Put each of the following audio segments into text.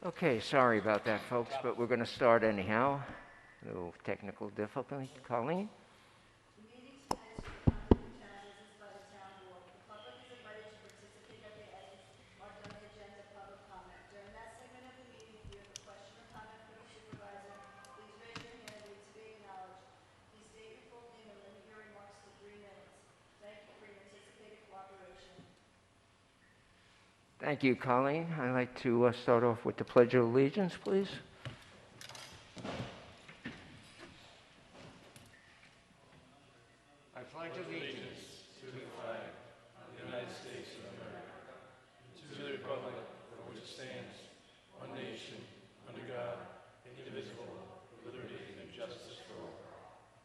Okay, sorry about that, folks, but we're going to start anyhow. A little technical difficulty. Colleen? The meeting tonight is for conduct of town business by the town board. The public is invited to participate at the items marked on the agenda public comment. During that segment of the meeting, if you have a question or comment for the supervisor, please raise your hand and wait to be acknowledged. Please state your full name and limit your remarks to 3 minutes. Thank you for your anticipated cooperation. Thank you, Colleen. I'd like to start off with the Pledge of Allegiance, please. I pledge allegiance to the flag of the United States of America, to the republic for which it stands, one nation, under God, indivisible, with liberty and justice for all.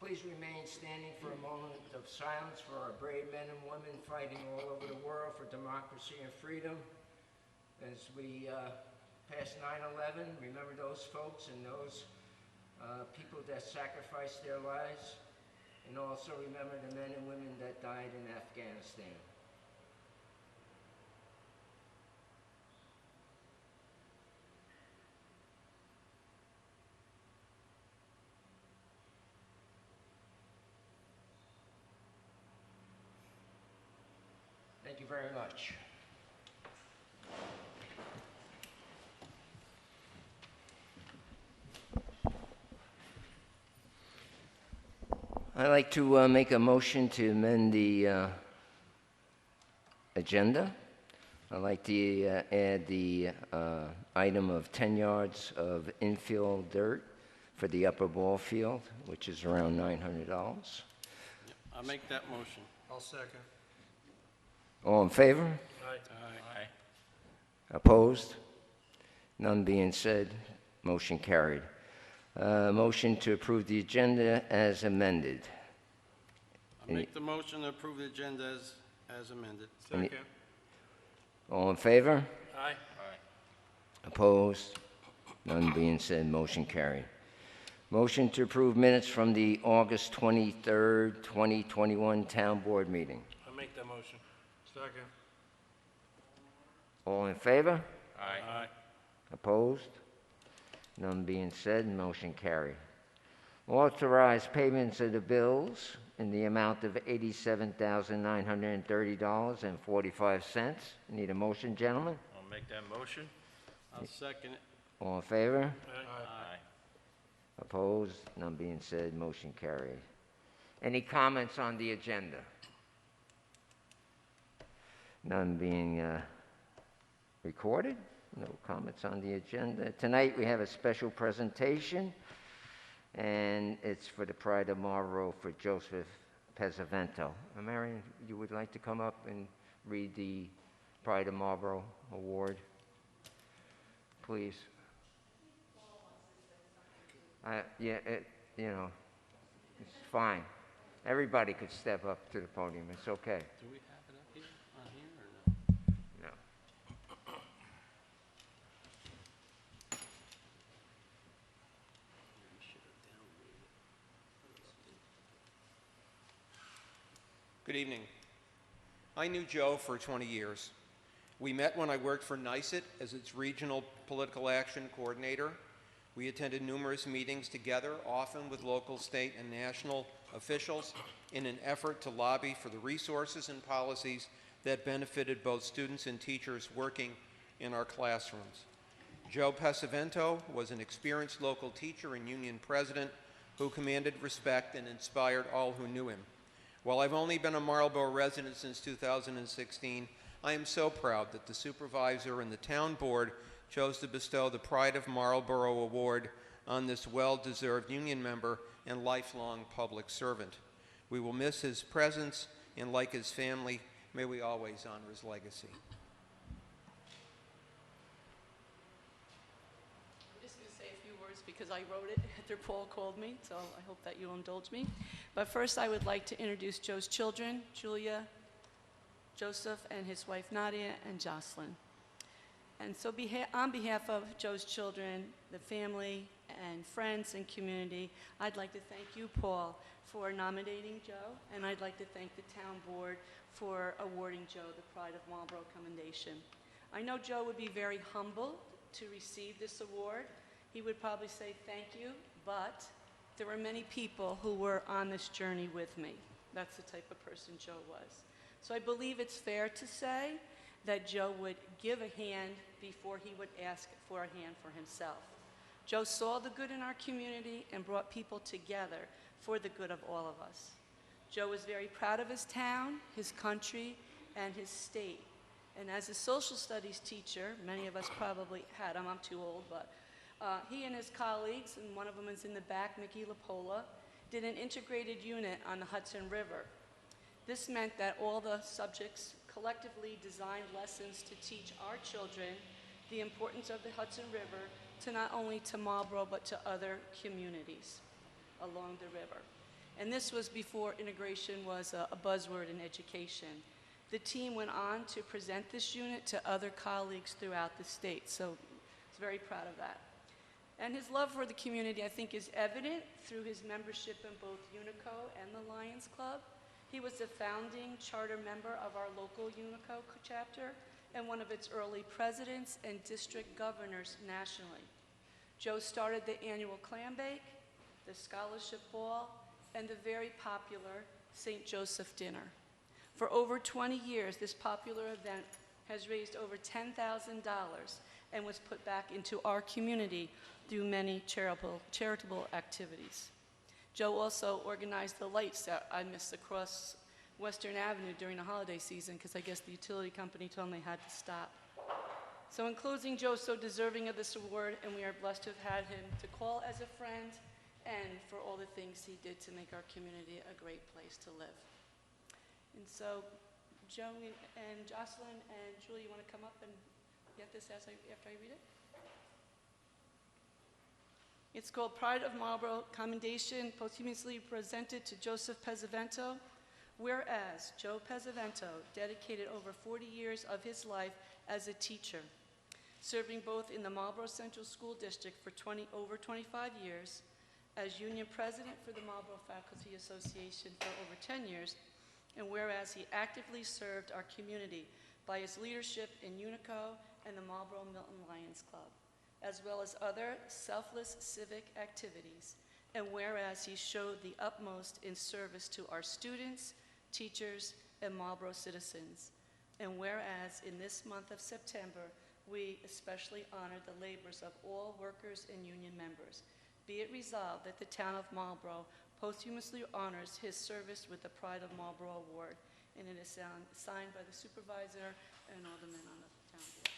Please remain standing for a moment of silence for our brave men and women fighting all over the world for democracy and freedom. As we pass 9/11, remember those folks and those people that sacrificed their lives, and also remember the men and women that died in Afghanistan. Thank you very much. I'd like to make a motion to amend the agenda. I'd like to add the item of 10 yards of infill dirt for the upper ball field, which is around $900. I'll make that motion. I'll second. All in favor? Aye. Aye. Opposed? None being said, motion carried. Motion to approve the agenda as amended. I'll make the motion to approve the agenda as amended. Second. All in favor? Aye. Opposed? None being said, motion carried. Motion to approve minutes from the August 23rd, 2021 Town Board meeting. I'll make that motion. Second. All in favor? Aye. Opposed? None being said, motion carried. Authorize payments of the bills in the amount of $87,930.45. Need a motion, gentlemen? I'll make that motion. I'll second it. All in favor? Aye. Opposed? None being said, motion carried. Any comments on the agenda? None being recorded? No comments on the agenda. Tonight we have a special presentation, and it's for the Pride of Marlborough for Joseph Pesavento. Marion, you would like to come up and read the Pride of Marlborough Award, please? Yeah, it's fine. Everybody could step up to the podium. It's okay. Do we have it up here, on here, or no? No. Good evening. I knew Joe for 20 years. We met when I worked for NYSET as its regional political action coordinator. We attended numerous meetings together, often with local, state, and national officials, in an effort to lobby for the resources and policies that benefited both students and teachers working in our classrooms. Joe Pesavento was an experienced local teacher and union president who commanded respect and inspired all who knew him. While I've only been a Marlborough resident since 2016, I am so proud that the supervisor and the town board chose to bestow the Pride of Marlborough Award on this well-deserved union member and lifelong public servant. We will miss his presence, and like his family, may we always honor his legacy. I'm just going to say a few words because I wrote it after Paul called me, so I hope that you'll indulge me. But first, I would like to introduce Joe's children, Julia, Joseph, and his wife Nadia, and Jocelyn. And so on behalf of Joe's children, the family, and friends and community, I'd like to thank you, Paul, for nominating Joe, and I'd like to thank the town board for awarding Joe the Pride of Marlborough Commendation. I know Joe would be very humbled to receive this award, he would probably say thank you, but there were many people who were on this journey with me. That's the type of person Joe was. So I believe it's fair to say that Joe would give a hand before he would ask for a hand for himself. Joe saw the good in our community and brought people together for the good of all of us. Joe was very proud of his town, his country, and his state. And as a social studies teacher, many of us probably had him, I'm too old, but he and his colleagues, and one of them is in the back, Mickey Lapola, did an integrated unit on the Hudson River. This meant that all the subjects collectively designed lessons to teach our children the importance of the Hudson River to not only to Marlborough, but to other communities along the river. And this was before integration was a buzzword in education. The team went on to present this unit to other colleagues throughout the state, so I was very proud of that. And his love for the community, I think, is evident through his membership in both Unico and the Lions Club. He was a founding charter member of our local Unico chapter and one of its early presidents and district governors nationally. Joe started the annual clam bake, the scholarship ball, and the very popular St. Joseph dinner. For over 20 years, this popular event has raised over $10,000 and was put back into our community through many charitable activities. Joe also organized the lights that I missed across Western Avenue during the holiday season because I guess the utility company told me I had to stop. So in closing, Joe's so deserving of this award, and we are blessed to have had him to call as a friend and for all the things he did to make our community a great place to live. And so, Joe and Jocelyn and Julie, you want to come up and get this after I read it? It's called Pride of Marlborough Commendation, posthumously presented to Joseph Pesavento. Whereas Joe Pesavento dedicated over 40 years of his life as a teacher, serving both in the Marlborough Central School District for over 25 years, as union president for the Marlborough Faculty Association for over 10 years, and whereas he actively served our community by his leadership in Unico and the Marlborough Milton Lions Club, as well as other selfless civic activities, and whereas he showed the utmost in service to our students, teachers, and Marlborough citizens, and whereas in this month of September, we especially honor the labors of all workers and union members. Be it resolved that the town of Marlborough posthumously honors his service with the Pride of Marlborough Award, and it is signed by the supervisor and all the men on the town board.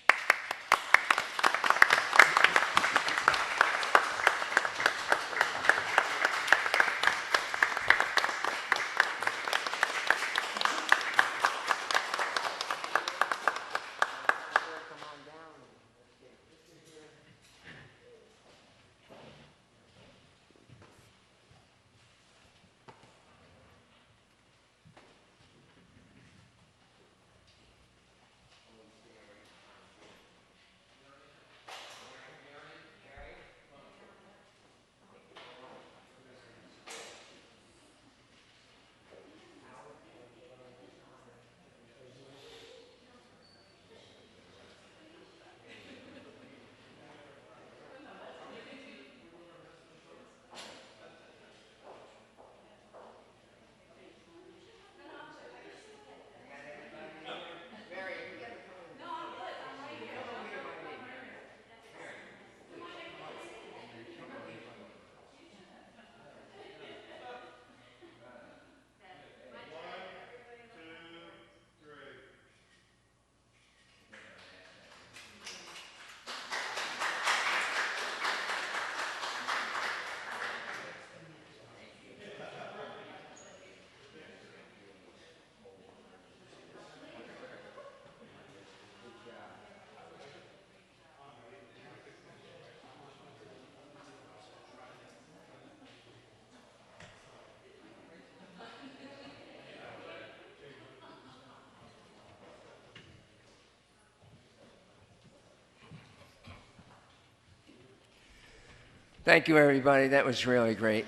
Thank you, everybody. That was really great.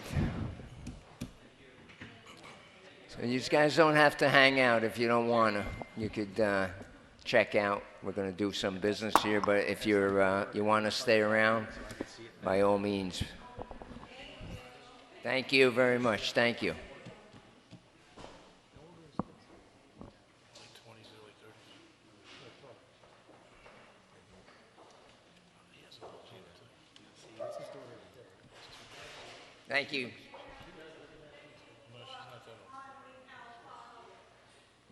So you guys don't have to hang out if you don't want to. You could check out. We're going to do some business here, but if you want to stay around, by all means. Thank you very much. Thank you. Thank you.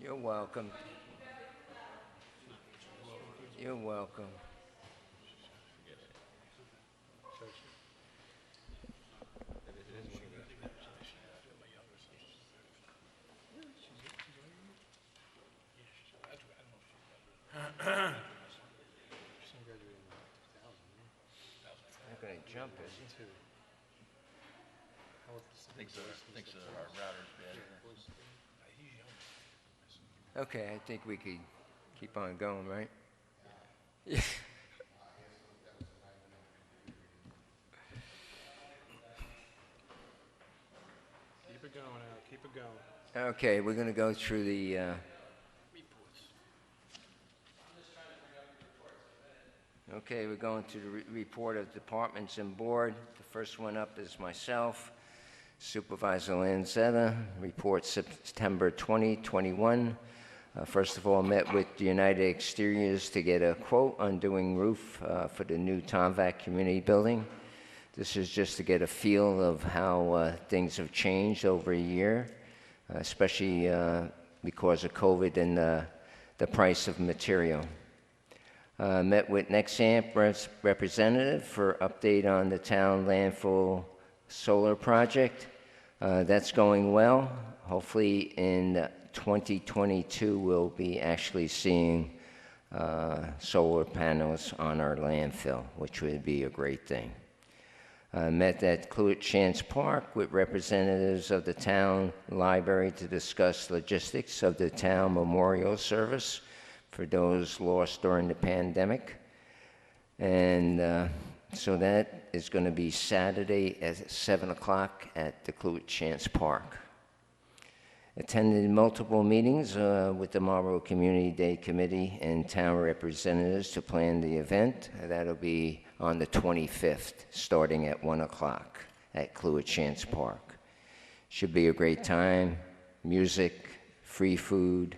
You're welcome. You're welcome. Not gonna jump, is he? Thinks our router's bad. Okay, I think we could keep on going, right? Yeah. Keep it going, Al, keep it going. Okay, we're going to go through the... Okay, we're going to the report of departments and board. The first one up is myself, Supervisor Lanzetta, report September 2021. First of all, met with United Exteriors to get a quote on doing roof for the new Tomvac Community Building. This is just to get a feel of how things have changed over a year, especially because of COVID and the price of material. Met with Nexamp representative for update on the town landfill solar project. That's going well. Hopefully in 2022 we'll be actually seeing solar panels on our landfill, which would be a great thing. Met at Cluett Chance Park with representatives of the town library to discuss logistics of the town memorial service for those lost during the pandemic. And so that is going to be Saturday at 7 o'clock at the Cluett Chance Park. Attended multiple meetings with the Marlborough Community Day Committee and town representatives to plan the event. That'll be on the 25th, starting at 1 o'clock at Cluett Chance Park. Should be a great time, music, free food,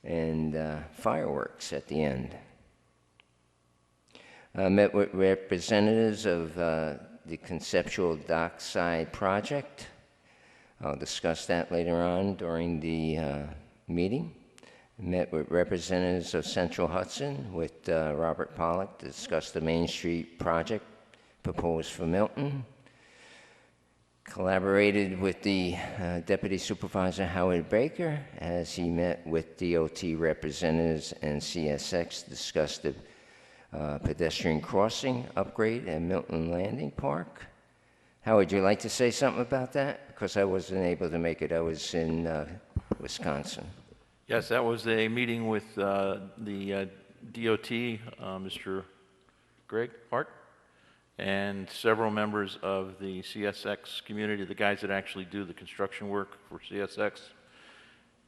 and fireworks at the end. Met with representatives of the conceptual dockside project. I'll discuss that later on during the meeting. Met with representatives of Central Hudson with Robert Pollock to discuss the Main Street project proposed for Milton. Collaborated with the Deputy Supervisor Howard Baker as he met with DOT representatives and CSX to discuss the pedestrian crossing upgrade at Milton Landing Park. Howard, would you like to say something about that? Because I wasn't able to make it. I was in Wisconsin. Yes, that was a meeting with the DOT, Mr. Greg Hart, and several members of the CSX community, the guys that actually do the construction work for CSX,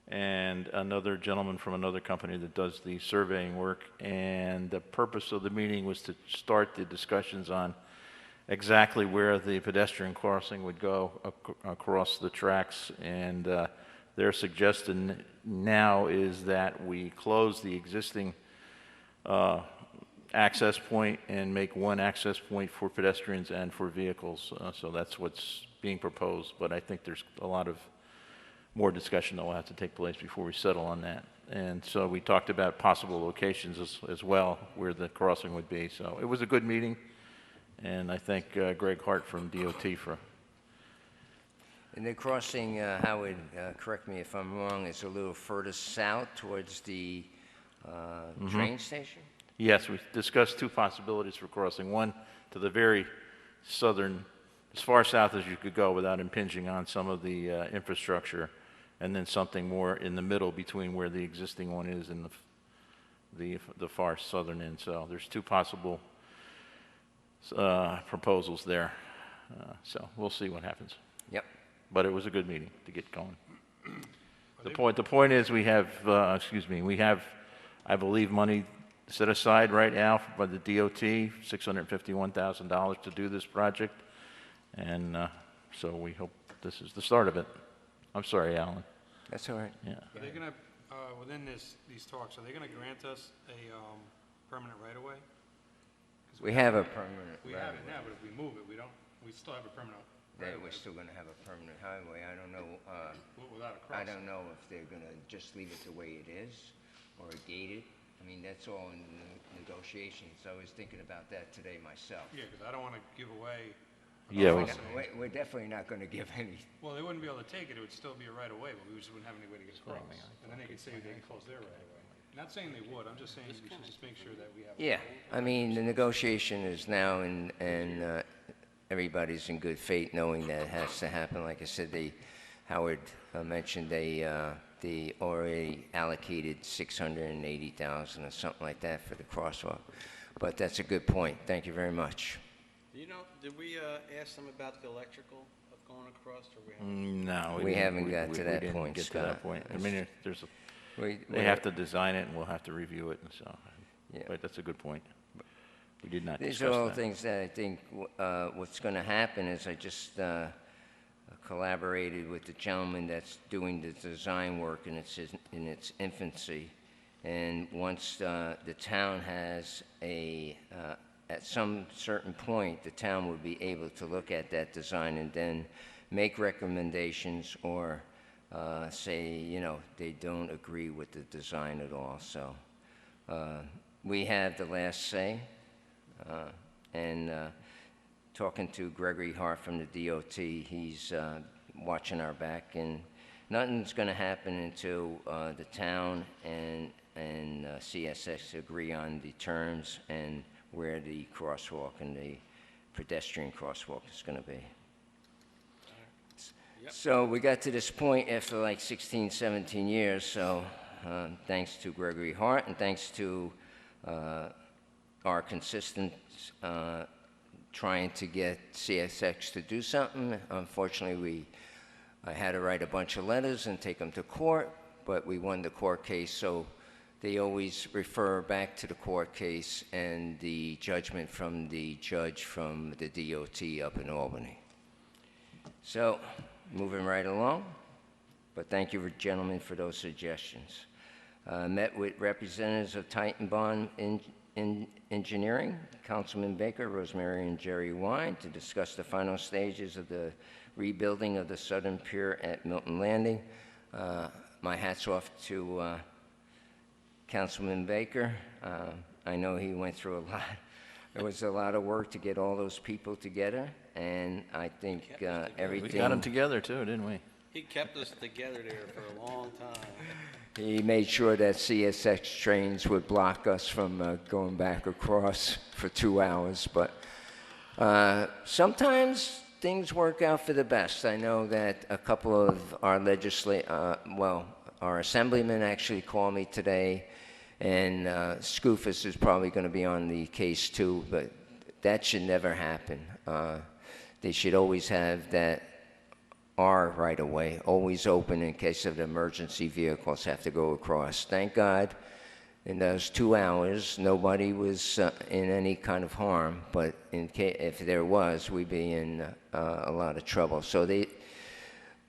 and another gentleman from another company that does the surveying work. And the purpose of the meeting was to start the discussions on exactly where the pedestrian crossing would go across the tracks. And their suggestion now is that we close the existing access point and make one access point for pedestrians and for vehicles. So that's what's being proposed. But I think there's a lot of more discussion that will have to take place before we settle on that. And so we talked about possible locations as well where the crossing would be. So it was a good meeting. And I thank Greg Hart from DOT for. And the crossing, Howard, correct me if I'm wrong, is a little further south towards the train station? Yes, we discussed two possibilities for crossing. One to the very southern, as far south as you could go without impinging on some of the infrastructure, and then something more in the middle between where the existing one is and the far southern end. So there's two possible proposals there. So we'll see what happens. Yep. But it was a good meeting to get going. The point is we have I believe money set aside right now by the DOT, $651,000 to do this project. And so we hope this is the start of it. I'm sorry, Alan. That's all right. Yeah. Are they going to, within these talks, are they going to grant us a permanent right-of-way? 'Cause We have a permanent We have it right-of-way. now, but if we move it, we still have a permanent Then right-of-way we're still gonna have a permanent highway. I don't know, without a I crossing. don't know if they're gonna just leave it the way it is or gate it. I mean, that's all in the negotiations. I was thinking about that today myself. Yeah, because I don't want to give away. We're a not- crossing. We're definitely not gonna give any, Well, they wouldn't be able to take it, it would still be a right-of-way, but we just wouldn't have any way to get across. And then they could say they can close their right-of-way. Not saying they would, I'm just saying we should just make sure that we have. yeah. I mean, the negotiation is now and everybody's in good faith knowing that it has to happen. Like I said, Howard mentioned they already allocated 680,000 or something like that for the crosswalk. But that's a good point. Thank you very much. Do you know, did we ask them about the electrical of going across, or we haven't? No. We didn't- haven't got to that we didn't point, get to Scott. that point. I mean, there's, We they have to design it, and we'll have to review it, and so. Yeah. But that's a good point. We did not These discuss are all that. things that I think what's going to happen is I just collaborated with the gentleman that's doing the design work in its infancy. And once the town has at some certain point, the town will be able to look at that design and then make recommendations or say, they don't agree with the design at all. So we have the last say. And talking to Gregory Hart from the DOT, he's watching our back, and nothing's going to happen until the town and CSX agree on the terms and where the crosswalk and the pedestrian crosswalk is going to be. Yep. So we got to this point after like 16, 17 years, so thanks to Gregory Hart and thanks to our consistent trying to get CSX to do something. Unfortunately, I had to write a bunch of letters and take them to court, but we won the court case, so they always refer back to the court case and the judgment from the judge from the DOT up in Albany. So, moving right along, but thank you, gentlemen, for those suggestions. Met with representatives of Titan Bond Engineering, Councilman Baker, Rosemary, and Jerry Wine to discuss the final stages of the rebuilding of the southern pier at Milton Landing. My hat's off to Councilman Baker. I know he went through a lot. It was a lot of work to get all those people together, and I think everything... We got them together, too, didn't we? He kept us together there for a long time. He made sure that CSX trains would block us from going back across for 2 hours. But sometimes things work out for the best. I know that a couple of our our assemblymen actually called me today, and Scoofus is probably going to be on the case too, but that should never happen. They should always have that R right away, always open in case of the emergency vehicles have to go across. Thank God, in those 2 hours, nobody was in any kind of harm, but if there was, we'd be in a lot of trouble. So they,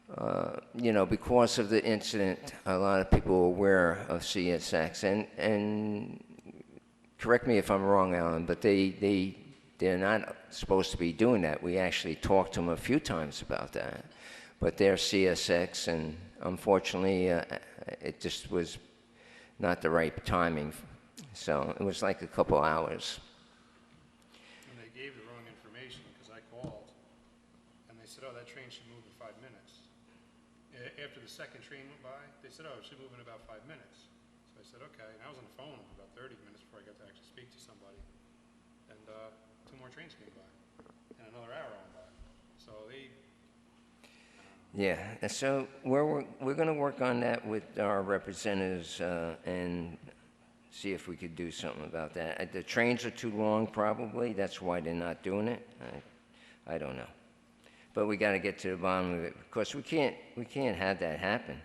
because of the incident, a lot of people are aware of CSX, and correct me if I'm wrong, Alan, but they're not supposed to be doing that. We actually talked to them a few times about that. But they're CSX, and unfortunately, it just was not the right timing. So it was like a couple hours. And they gave the wrong information, because I called, and they said, oh, that train should move in 5 minutes. After the second train went by, they said, oh, it should move in about 5 minutes. So I said, okay, and I was on the phone for about 30 minutes before I got to actually speak to somebody. And 2 more trains came by, and another hour went by. So they... Yeah, and so we're going to work on that with our representatives and see if we could do something about that. The trains are too long, probably. That's why they're not doing it. I don't know, but we got to get to the bottom of it. Of course, we can't have that happen.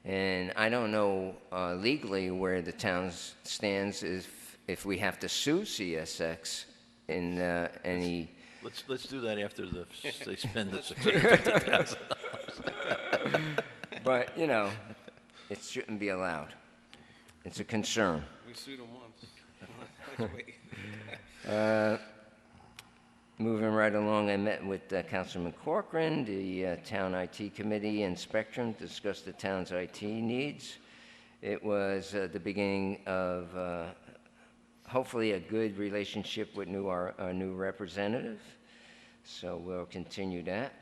And I don't know legally where the town stands if we have to sue CSX in any... Let's do that after they spend the $650,000. But, you know, it shouldn't be allowed. It's a concern. We sued them once. Let's wait. Moving right along, I met with Councilman Corcoran, the Town IT Committee and Spectrum, to discuss the town's IT needs. It was the beginning of hopefully a good relationship with our new representative, so we'll continue that.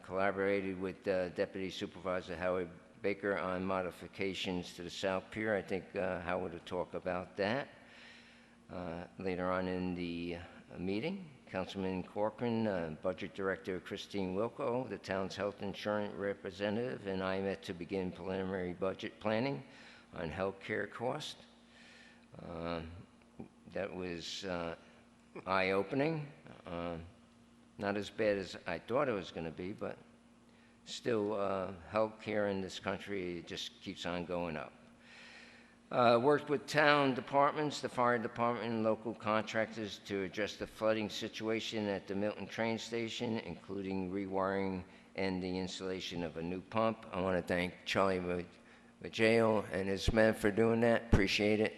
Collaborated with Deputy Supervisor Howard Baker on modifications to the South Pier. I think Howard will talk about that later on in the meeting. Councilman Corcoran, Budget Director Christine Wilco, the town's health insurance representative, and I met to begin preliminary budget planning on health care costs. That was eye-opening. Not as bad as I thought it was going to be, but still, health care in this country just keeps on going up. Worked with town departments, the fire department, and local contractors to address the flooding situation at the Milton train station, including rewiring and the installation of a new pump. I want to thank Charlie Maggio and his men for doing that. Appreciate it.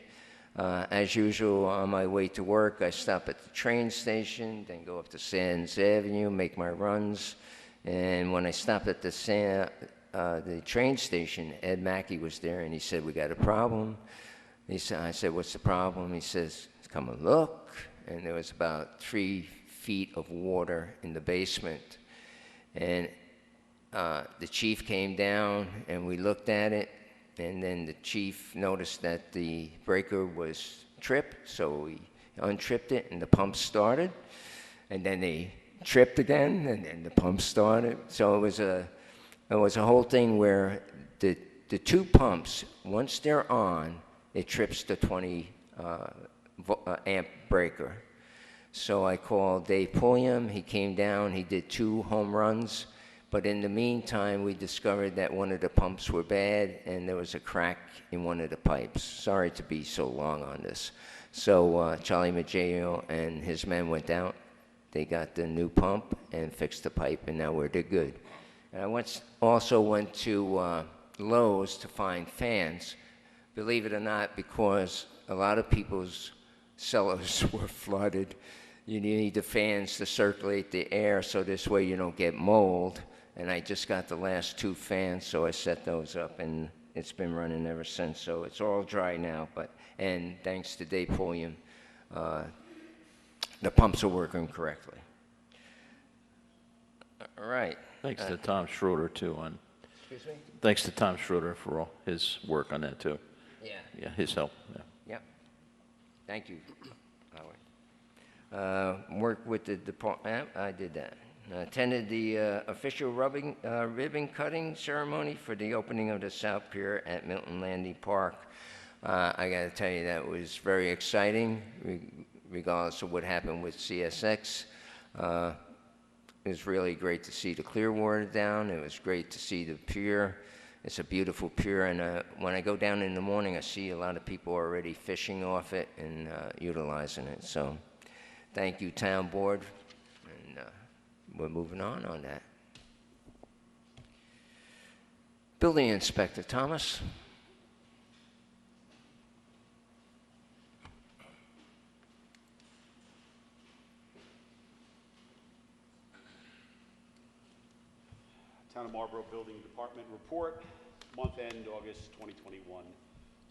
As usual, on my way to work, I stop at the train station, then go up to Sands Avenue, make my runs. And when I stopped at the train station, Ed Mackey was there, and he said, "We got a problem." I said, "What's the problem?" He says, "Come and look." And there was about 3 feet of water in the basement. And the chief came down, and we looked at it. And then the chief noticed that the breaker was tripped, so he untripped it, and the pump started. And then they tripped again, and then the pump started. So it was a whole thing where the 2 pumps, once they're on, it trips the 20 amp breaker. So I called Dave Pulliam. He came down. He did 2 home runs. But in the meantime, we discovered that one of the pumps were bad, and there was a crack in one of the pipes. Sorry to be so long on this. So Charlie Maggio and his men went out. They got the new pump and fixed the pipe, and now we're good. And I also went to Lowe's to find fans, believe it or not, because a lot of people's cellars were flooded. You need the fans to circulate the air so this way you don't get mold. And I just got the last 2 fans, so I set those up, and it's been running ever since. So it's all dry now, and thanks to Dave Pulliam, the pumps are working correctly. All right. Thanks to Tom Schroeder, too. Excuse me? Thanks to Tom Schroeder for all his work on that, too. Yeah. Yeah, his help. Yeah. Yep. Thank you, Howard. Worked with the department. I did that. Attended the official ribbon cutting ceremony for the opening of the South Pier at Milton Landing Park. I got to tell you, that was very exciting, regardless of what happened with CSX. It was really great to see the Clearwater down. It was great to see the pier. It's a beautiful pier, and when I go down in the morning, I see a lot of people already fishing off it and utilizing it. So thank you, Town Board, and we're moving on that. Building Inspector Thomas. Town of Marlborough Building Department report, month end August 2021.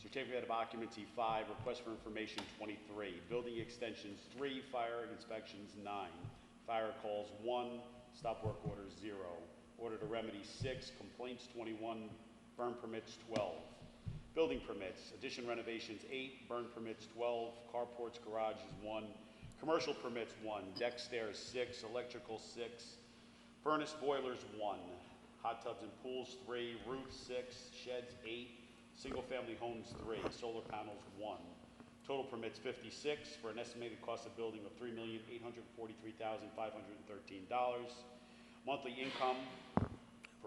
Certificate of occupancy 5, request for information 23, building extensions 3, fire inspections 9, fire calls 1, stop work orders 0, order to remedy 6, complaints 21, burn permits 12, building permits, addition renovations 8, burn permits 12, carports garages 1, commercial permits 1, deck stairs 6, electrical 6, furnace boilers 1, hot tubs and pools 3, roofs 6, sheds 8, single-family homes 3, solar panels 1. Total permits 56 for an estimated cost of building of $3,843,513. Monthly income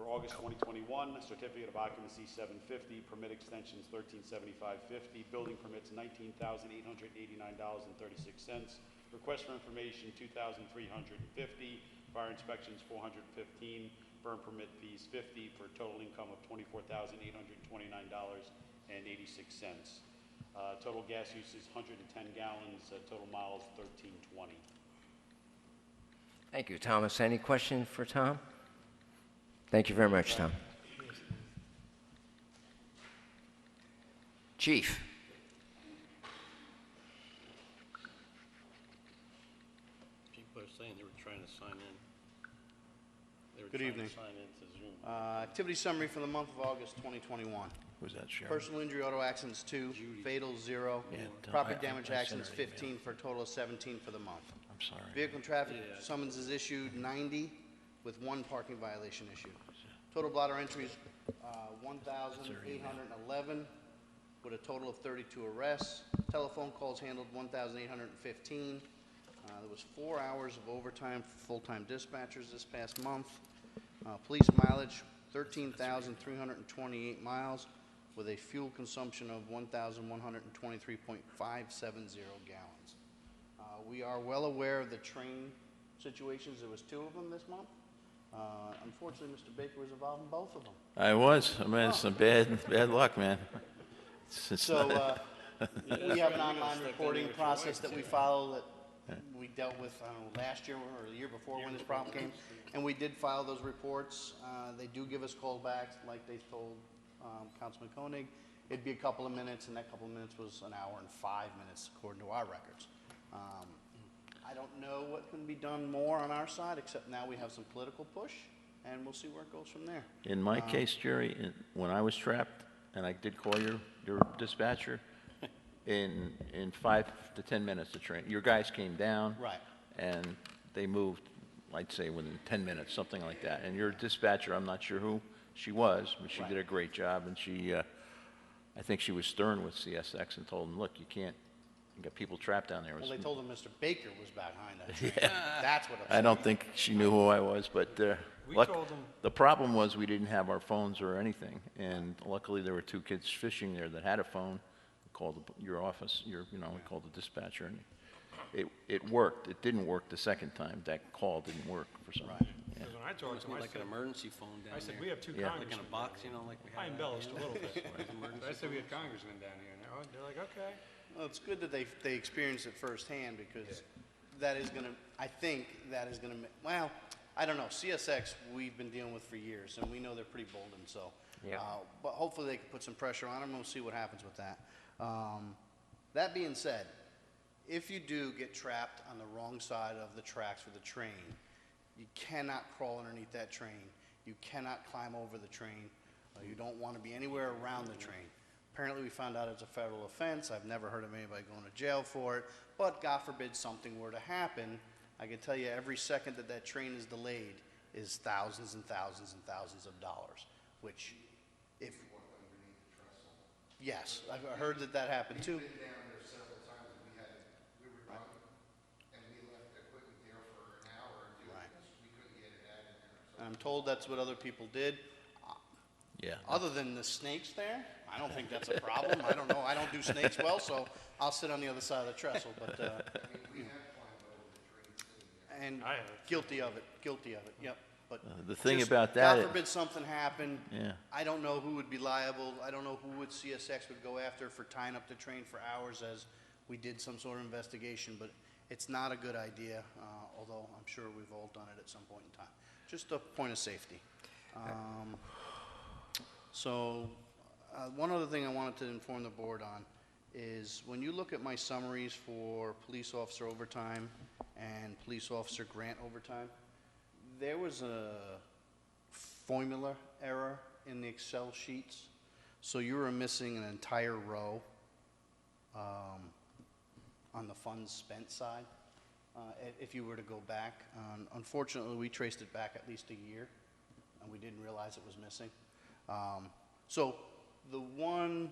For August 2021, certificate of occupancy 750, permit extensions 1375.50, building permits $19,889.36, request for information 2,350, fire inspections 415, burn permit fees 50, for a total income of $24,829.86. Total gas use is 110 gallons, total miles 1320. Thank you, Thomas. Any question for Tom? Thank you very much, Tom. Chief. People are saying they were trying to sign in. They were Good trying evening. to sign into Zoom. Activity summary for the month of August 2021. Was that Sharon? Personal injury auto accidents 2, fatal 0, Yeah, property I damage sent her accidents an email. 15 for a total of 17 for the month. I'm sorry. Vehicle and traffic Yeah. summonses issued 90 with 1 parking violation issued. Total blotter entries 1,811 with a total of 32 arrests. Telephone calls handled 1,815. There was 4 hours of overtime for full-time dispatchers this past month. Police mileage 13,328 miles with a fuel consumption of 1,123.570 gallons. We are well aware of the train situations. There was 2 of them this month. Unfortunately, Mr. Baker was involved in both of them. I was. I mean, it's some bad luck, man. So we have an online reporting process that we follow that we dealt with, I don't know, last year or the year before when this problem came. And we did file those reports. They do give us callbacks, like they told Councilman Koenig. It'd be a couple of minutes, and that couple of minutes was an hour and 5 minutes according to our records. I don't know what can be done more on our side, except now we have some political push, and we'll see where it goes from there. In my case, Jerry, when I was trapped, and I did call your dispatcher, in 5 to 10 minutes, your guys came down. Right. And they moved, I'd say, within 10 minutes, something like that. And your dispatcher, I'm not sure who she was, but she Right. did a great job, and she, I think she was stern with CSX and told them, look, you can't, you got people trapped down there. Well, they told him Mr. Baker was behind that train. Yeah. That's what I don't think she knew who I was, but the problem was we didn't have our phones or anything, and luckily there were 2 kids fishing there that had a phone. We called your office, we called the dispatcher, and it worked. It didn't work the second time. That call didn't work for some reason. Yeah. Because when I talked Must to be them, like an emergency phone down there. I said, we have 2 Yeah. Like in congressmen. a box, like we have. I embellished a little bit. Emergency I said we had congressmen down here, and they're like, okay. Well, it's good that they experienced it firsthand, because that is going to, I think that is going to, well, I don't know. CSX we've been dealing with for years, and we know they're pretty bolden, so. Yeah. But hopefully they can put some pressure on them, and we'll see what happens with that. That being said, if you do get trapped on the wrong side of the tracks for the train, you cannot crawl underneath that train. You cannot climb over the train. You don't want to be anywhere around the train. Apparently, we found out it's a federal offense. I've never heard of anybody going to jail for it. But God forbid something were to happen, I can tell you every second that that train is delayed is thousands and thousands and thousands of dollars, which if... Yes, I've heard that happened too. We've been down there several times, and we were done, and we left the equipment there for an hour or 2, Right. because we couldn't get it out in there. And I'm told that's what other people did. Yeah. Other than the snakes there, I don't think that's a problem. I don't know. I don't do snakes well, so I'll sit on the other side of the trestle. But We have climbed over the train sitting there. and I have. guilty of it. Yep. But The thing just, about that God is- forbid something happened. Yeah. I don't know who would be liable. I don't know who would CSX would go after for tying up the train for hours, as we did some sort of investigation. But it's not a good idea. Although I'm sure we've all done it at some point in time. Just a point of safety. One other thing I wanted to inform the board on is when you look at my summaries for police officer overtime and police officer grant overtime, there was a formula error in the Excel sheets. So you were missing an entire row on the funds spent side. If you were to go back, unfortunately, we traced it back at least a year, and we didn't realize it was missing. So the one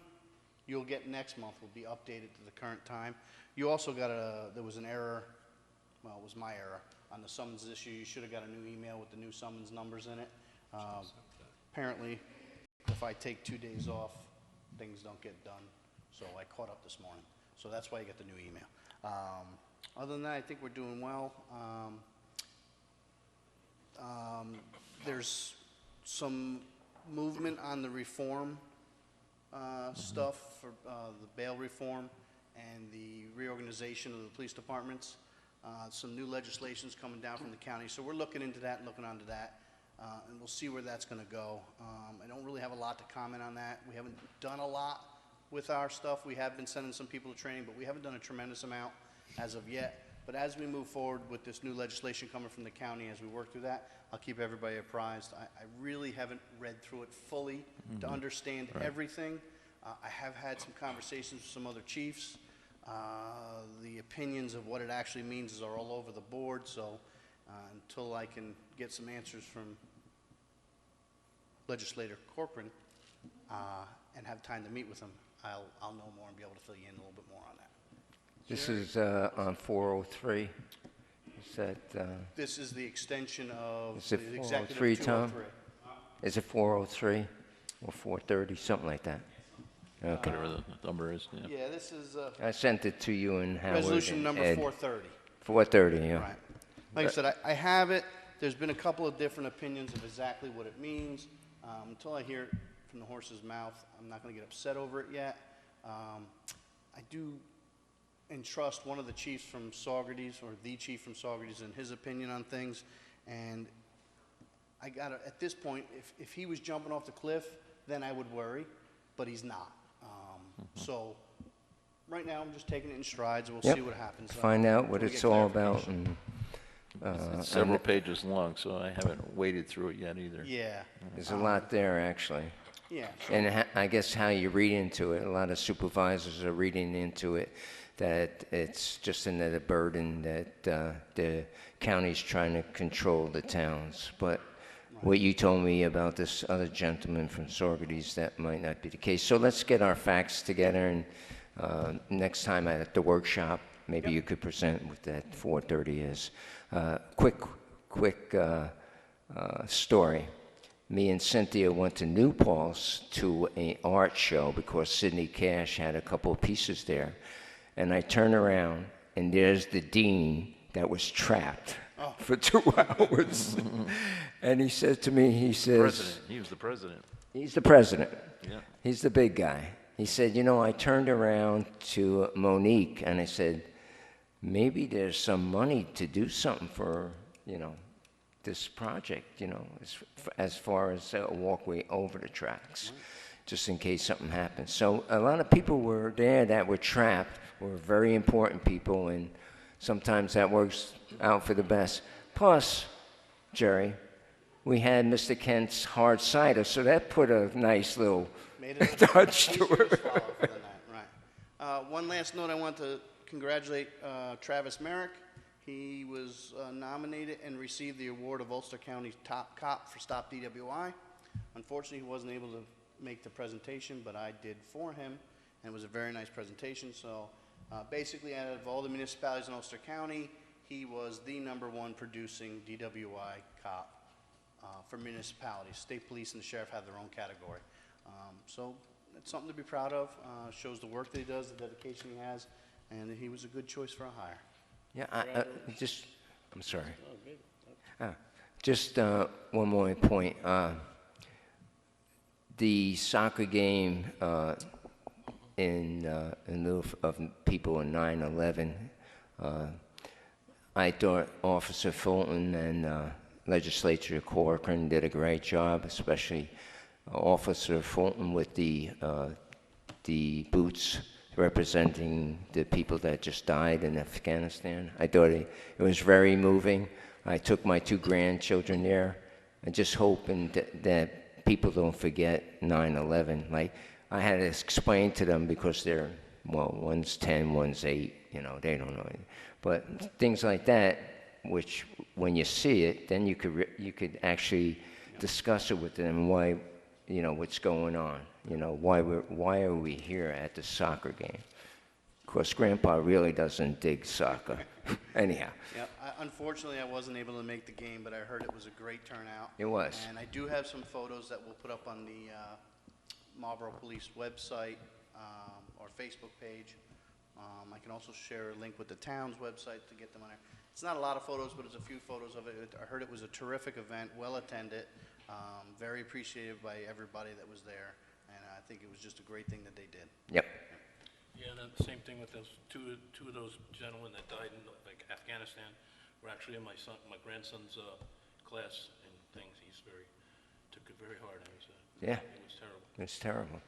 you'll get next month will be updated to the current time. You also got there was an error, well, it was my error, on the summons issue. You should have got a new email with the new summons numbers in it. apparently, if I take 2 days off, things don't get done. So I caught up this morning. So that's why you get the new email. Other than that, I think we're doing well. There's some movement on the reform stuff for the bail reform and the reorganization of the police departments. Some new legislation's coming down from the county, so we're looking into that and looking onto that, and we'll see where that's going to go. I don't really have a lot to comment on that. We haven't done a lot with our stuff. We have been sending some people to training, but we haven't done a tremendous amount as of yet. But as we move forward with this new legislation coming from the county, as we work through that, I'll keep everybody apprised. I really haven't read through it fully to understand everything. I have had some conversations with some other chiefs. The opinions of what it actually means are all over the board, so until I can get some answers from Legislator Corcoran and have time to meet with him, I'll know more and be able to fill you in a little bit more on that. This is on 403. Is that, This is the extension of is the it executive 403, Tom? 203. Is it 403 or 430, something like that? Okay. Whatever the number is, yeah. Yeah, this is I sent it to you and Howard resolution and number Ed. 430. 430, yeah. Right. Like I said, I have it. There's been a couple of different opinions of exactly what it means. Until I hear it from the horse's mouth, I'm not going to get upset over it yet. I do entrust one of the chiefs from Saugerties, or the chief from Saugerties, in his opinion on things. And I got to, at this point, if he was jumping off the cliff, then I would worry, but he's not. So right now, I'm just taking it in strides, and we'll Yep. see what happens. Find out what until we it's get all about. clarification. And, It's several pages long, so I haven't waded through it yet either. Yeah. there's a lot there, actually. Yeah. And I guess how you read into it, a lot of supervisors are reading into it that it's just another burden that the county's trying to control the towns. But what you told me about this other gentleman from Saugerties, that might not be the case. So let's get our facts together, and next time at the workshop, maybe you could present what that 430 is. Quick story. Me and Cynthia went to New Paltz to an art show because Sidney Cash had a couple of pieces there. And I turn around, and there's the dean that was trapped for 2 hours. And he said to me, he says... President. He was the president. He's the president. Yeah. He's the big guy. He said, you know, I turned around to Monique, and I said, maybe there's some money to do something for, you know, this project, you know, as far as a walkway over the tracks, just in case something happens. So a lot of people were there that were trapped, were very important people, and sometimes that works out for the best. Plus, Jerry, we had Mr. Kent's hard cider, so that put a nice little touch to it. Right. One last note, I want to congratulate Travis Merrick. He was nominated and received the award of Ulster County's top cop for Stop DWI. Unfortunately, he wasn't able to make the presentation, but I did for him, and it was a very nice presentation. So basically, out of all the municipalities in Ulster County, he was the #1 producing DWI cop for municipalities. State police and the sheriff have their own category. So it's something to be proud of. Shows the work that he does, the dedication he has, and he was a good choice for a hire. Yeah, I'm sorry. Just one more point. The soccer game in lieu of people in 9/11, I thought Officer Fulton and Legislature Corcoran did a great job, especially Officer Fulton with the boots representing the people that just died in Afghanistan. I thought it was very moving. I took my 2 grandchildren there. I just hoping that people don't forget 9/11. Like, I had to explain to them because they're, well, one's 10, one's 8, you know, they don't know it. But things like that, which when you see it, then you could actually discuss it with them, why, you know, what's going on. You know, why are we here at the soccer game? Of course, Grandpa really doesn't dig soccer. Anyhow, Unfortunately, I wasn't able to make the game, but I heard it was a great turnout. it was. And I do have some photos that we'll put up on the Marlborough Police website or Facebook page. I can also share a link with the town's website to get them on there. It's not a lot of photos, but it's a few photos of it. I heard it was a terrific event, well attended, very appreciated by everybody that was there, and I think it was just a great thing that they did. Yep. Yeah, and then the same thing with those two of those gentlemen that died in like Afghanistan were actually in my grandson's class and things. Took it very hard. Yeah. It was terrible. It's terrible.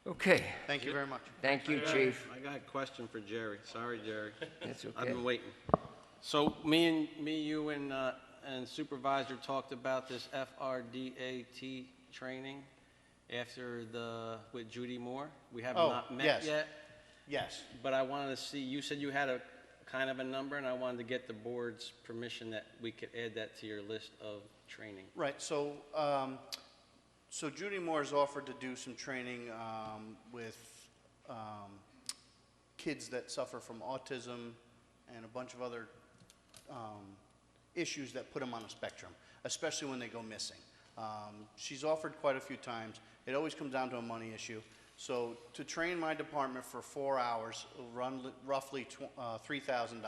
Okay. Thank you very much. Thank you, Chief. I got a question for Jerry. Sorry, Jerry. That's I've okay. been waiting. So you and Supervisor talked about this FRDAT training with Judy Moore. We have not met yes. yet, Yes. but I wanted to see, you said you had a kind of a number, and I wanted to get the board's permission that we could add that to your list of training. Right, so Judy Moore's offered to do some training with kids that suffer from autism and a bunch of other issues that put them on a spectrum, especially when they go missing. She's offered quite a few times. It always comes down to a money issue. So to train my department for 4 hours will run roughly $3,000,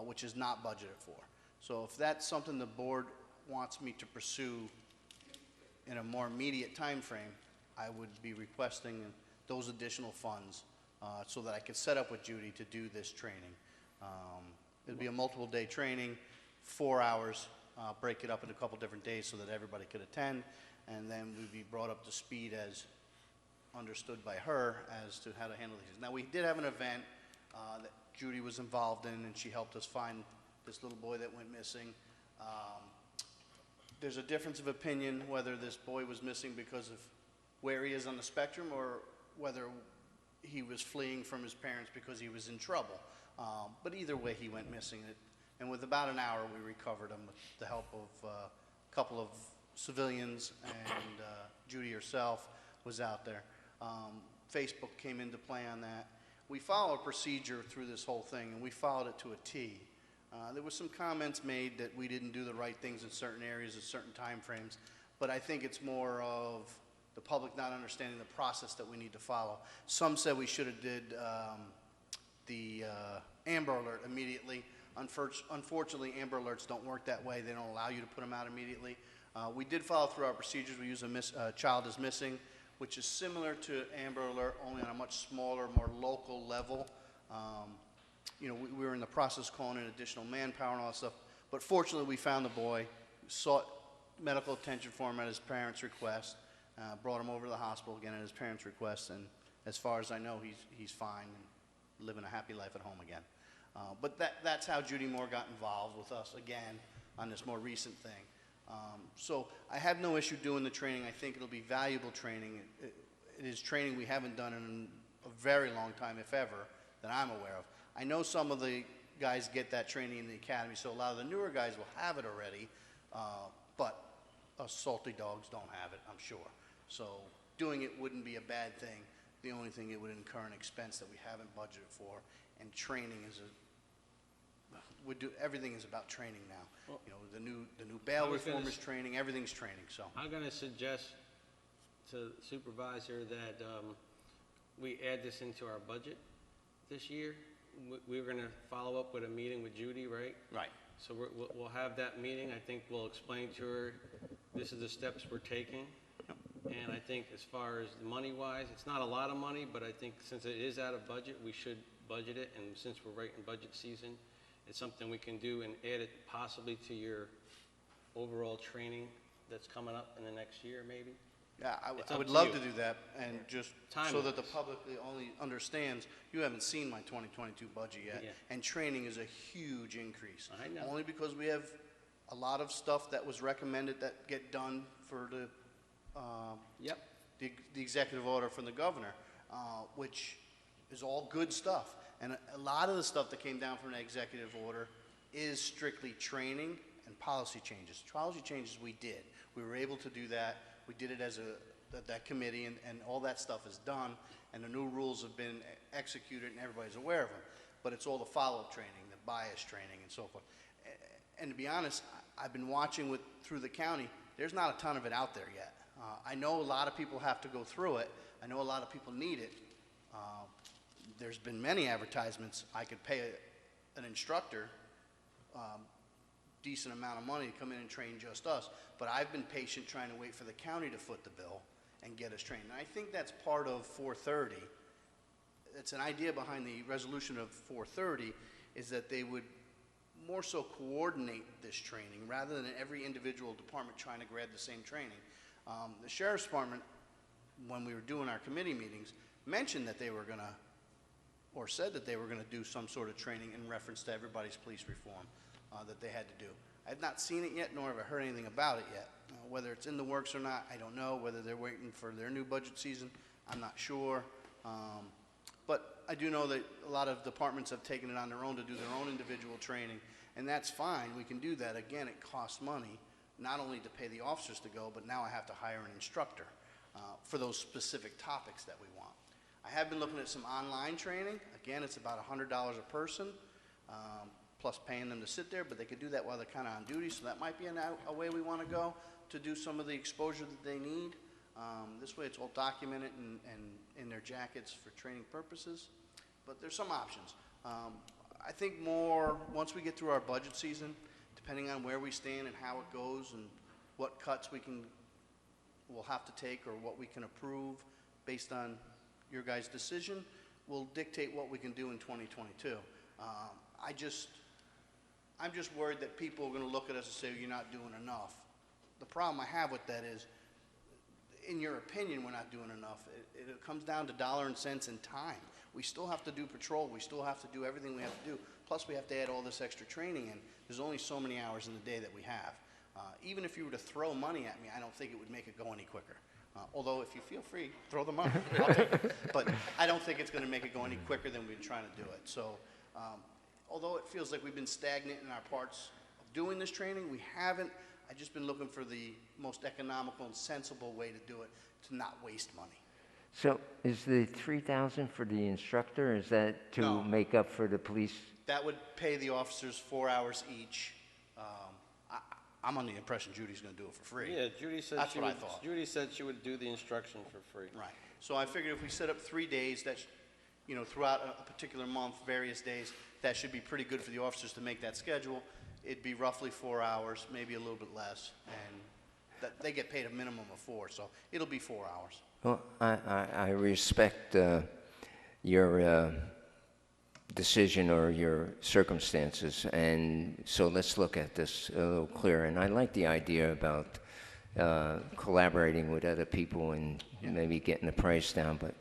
which is not budgeted for. So if that's something the board wants me to pursue in a more immediate time frame, I would be requesting those additional funds so that I could set up with Judy to do this training. It'd be a multiple day training, 4 hours, break it up in a couple different days so that everybody could attend, and then we'd be brought up to speed as understood by her as to how to handle these. Now, we did have an event that Judy was involved in, and she helped us find this little boy that went missing. There's a difference of opinion whether this boy was missing because of where he is on the spectrum or whether he was fleeing from his parents because he was in trouble. But either way, he went missing. And with about an hour, we recovered him with the help of a couple of civilians, and Judy herself was out there. Facebook came into play on that. We follow a procedure through this whole thing, and we followed it to a T. There were some comments made that we didn't do the right things in certain areas at certain time frames, but I think it's more of the public not understanding the process that we need to follow. Some said we should have did the Amber Alert immediately. Unfortunately, Amber Alerts don't work that way. They don't allow you to put them out immediately. We did follow through our procedures. We use a child is missing, which is similar to Amber Alert, only on a much smaller, more local level. We were in the process calling in additional manpower and all that stuff, but fortunately we found the boy, sought medical attention for him at his parents' request, brought him over to the hospital again at his parents' request, and as far as I know, he's fine and living a happy life at home again. But that's how Judy Moore got involved with us again on this more recent thing. So I have no issue doing the training. I think it'll be valuable training. It is training we haven't done in a very long time, if ever, that I'm aware of. I know some of the guys get that training in the academy, so a lot of the newer guys will have it already, but us salty dogs don't have it, I'm sure. So doing it wouldn't be a bad thing. The only thing, it would incur an expense that we haven't budgeted for, and training is everything is about training now. Well, The new bail reform is training, everything's training, so. I'm going to suggest to the supervisor that we add this into our budget this year. We're going to follow up with a meeting with Judy, right? Right. So we'll have that meeting. I think we'll explain to her, this is the steps we're taking. And I think as far as money-wise, it's not a lot of money, but I think since it is out of budget, we should budget it. And since we're right in budget season, it's something we can do and add it possibly to your overall training that's coming up in the next year, maybe. Yeah, It's I up would to love you. to do that, and just so that the public only understands, you haven't seen my 2022 budget yet, Yeah. and training is a huge increase. I know. Only because we have a lot of stuff that was recommended that get done for the the executive order from the governor, which is all good stuff. And a lot of the stuff that came down from the executive order is strictly training and policy changes. Policy changes we did. We were able to do that. We did it as that committee, and all that stuff is done. and the new rules have been executed and everybody's aware of them. But it's all the follow-up training, the bias training and so forth. And to be honest, I've been watching through the county, there's not a ton of it out there yet. I know a lot of people have to go through it. I know a lot of people need it. There's been many advertisements. I could pay an instructor decent amount of money to come in and train just us, but I've been patient trying to wait for the county to foot the bill and get us trained. And I think that's part of 430. It's an idea behind the resolution of 430 is that they would more so coordinate this training rather than every individual department trying to grab the same training. The Sheriff's Department, when we were doing our committee meetings, mentioned that they were going to, or said that they were going to do some sort of training in reference to everybody's police reform that they had to do. I've not seen it yet, nor have I heard anything about it yet. Whether it's in the works or not, I don't know. Whether they're waiting for their new budget season, I'm not sure. But I do know that a lot of departments have taken it on their own to do their own individual training, and that's fine. We can do that. Again, it costs money, not only to pay the officers to go, but now I have to hire an instructor for those specific topics that we want. I have been looking at some online training. Again, it's about $100 a person, plus paying them to sit there, but they could do that while they're kind of on duty, so that might be a way we want to go to do some of the exposure that they need. This way it's all documented and in their jackets for training purposes, but there's some options. I think more, once we get through our budget season, depending on where we stand and how it goes and what cuts we'll have to take or what we can approve based on your guys' decision, will dictate what we can do in 2022. I'm just worried that people are going to look at us and say, you're not doing enough. The problem I have with that is, in your opinion, we're not doing enough. It comes down to dollar and cents and time. We still have to do patrol. We still have to do everything we have to do. Plus, we have to add all this extra training in. There's only so many hours in the day that we have. Even if you were to throw money at me, I don't think it would make it go any quicker. Although, if you feel free, throw the money. I'll take it. But I don't think it's going to make it go any quicker than we've been trying to do it. So, although it feels like we've been stagnant in our parts of doing this training, we haven't. I've just been looking for the most economical and sensible way to do it, to not waste money. So is the $3,000 for the instructor, is that to No. make up for the police? That would pay the officers 4 hours each. I'm on the impression Judy's going to do it for free. Yeah, Judy said That's she what I would, thought. Judy said she would do the instruction for free. Right. So I figured if we set up 3 days, that, throughout a particular month, various days, that should be pretty good for the officers to make that schedule. It'd be roughly 4 hours, maybe a little bit less, and they get paid a minimum of 4, so it'll be 4 hours. Well, I respect your decision or your circumstances, and so let's look at this a little clearer. And I like the idea about collaborating with other people and maybe getting the price down. But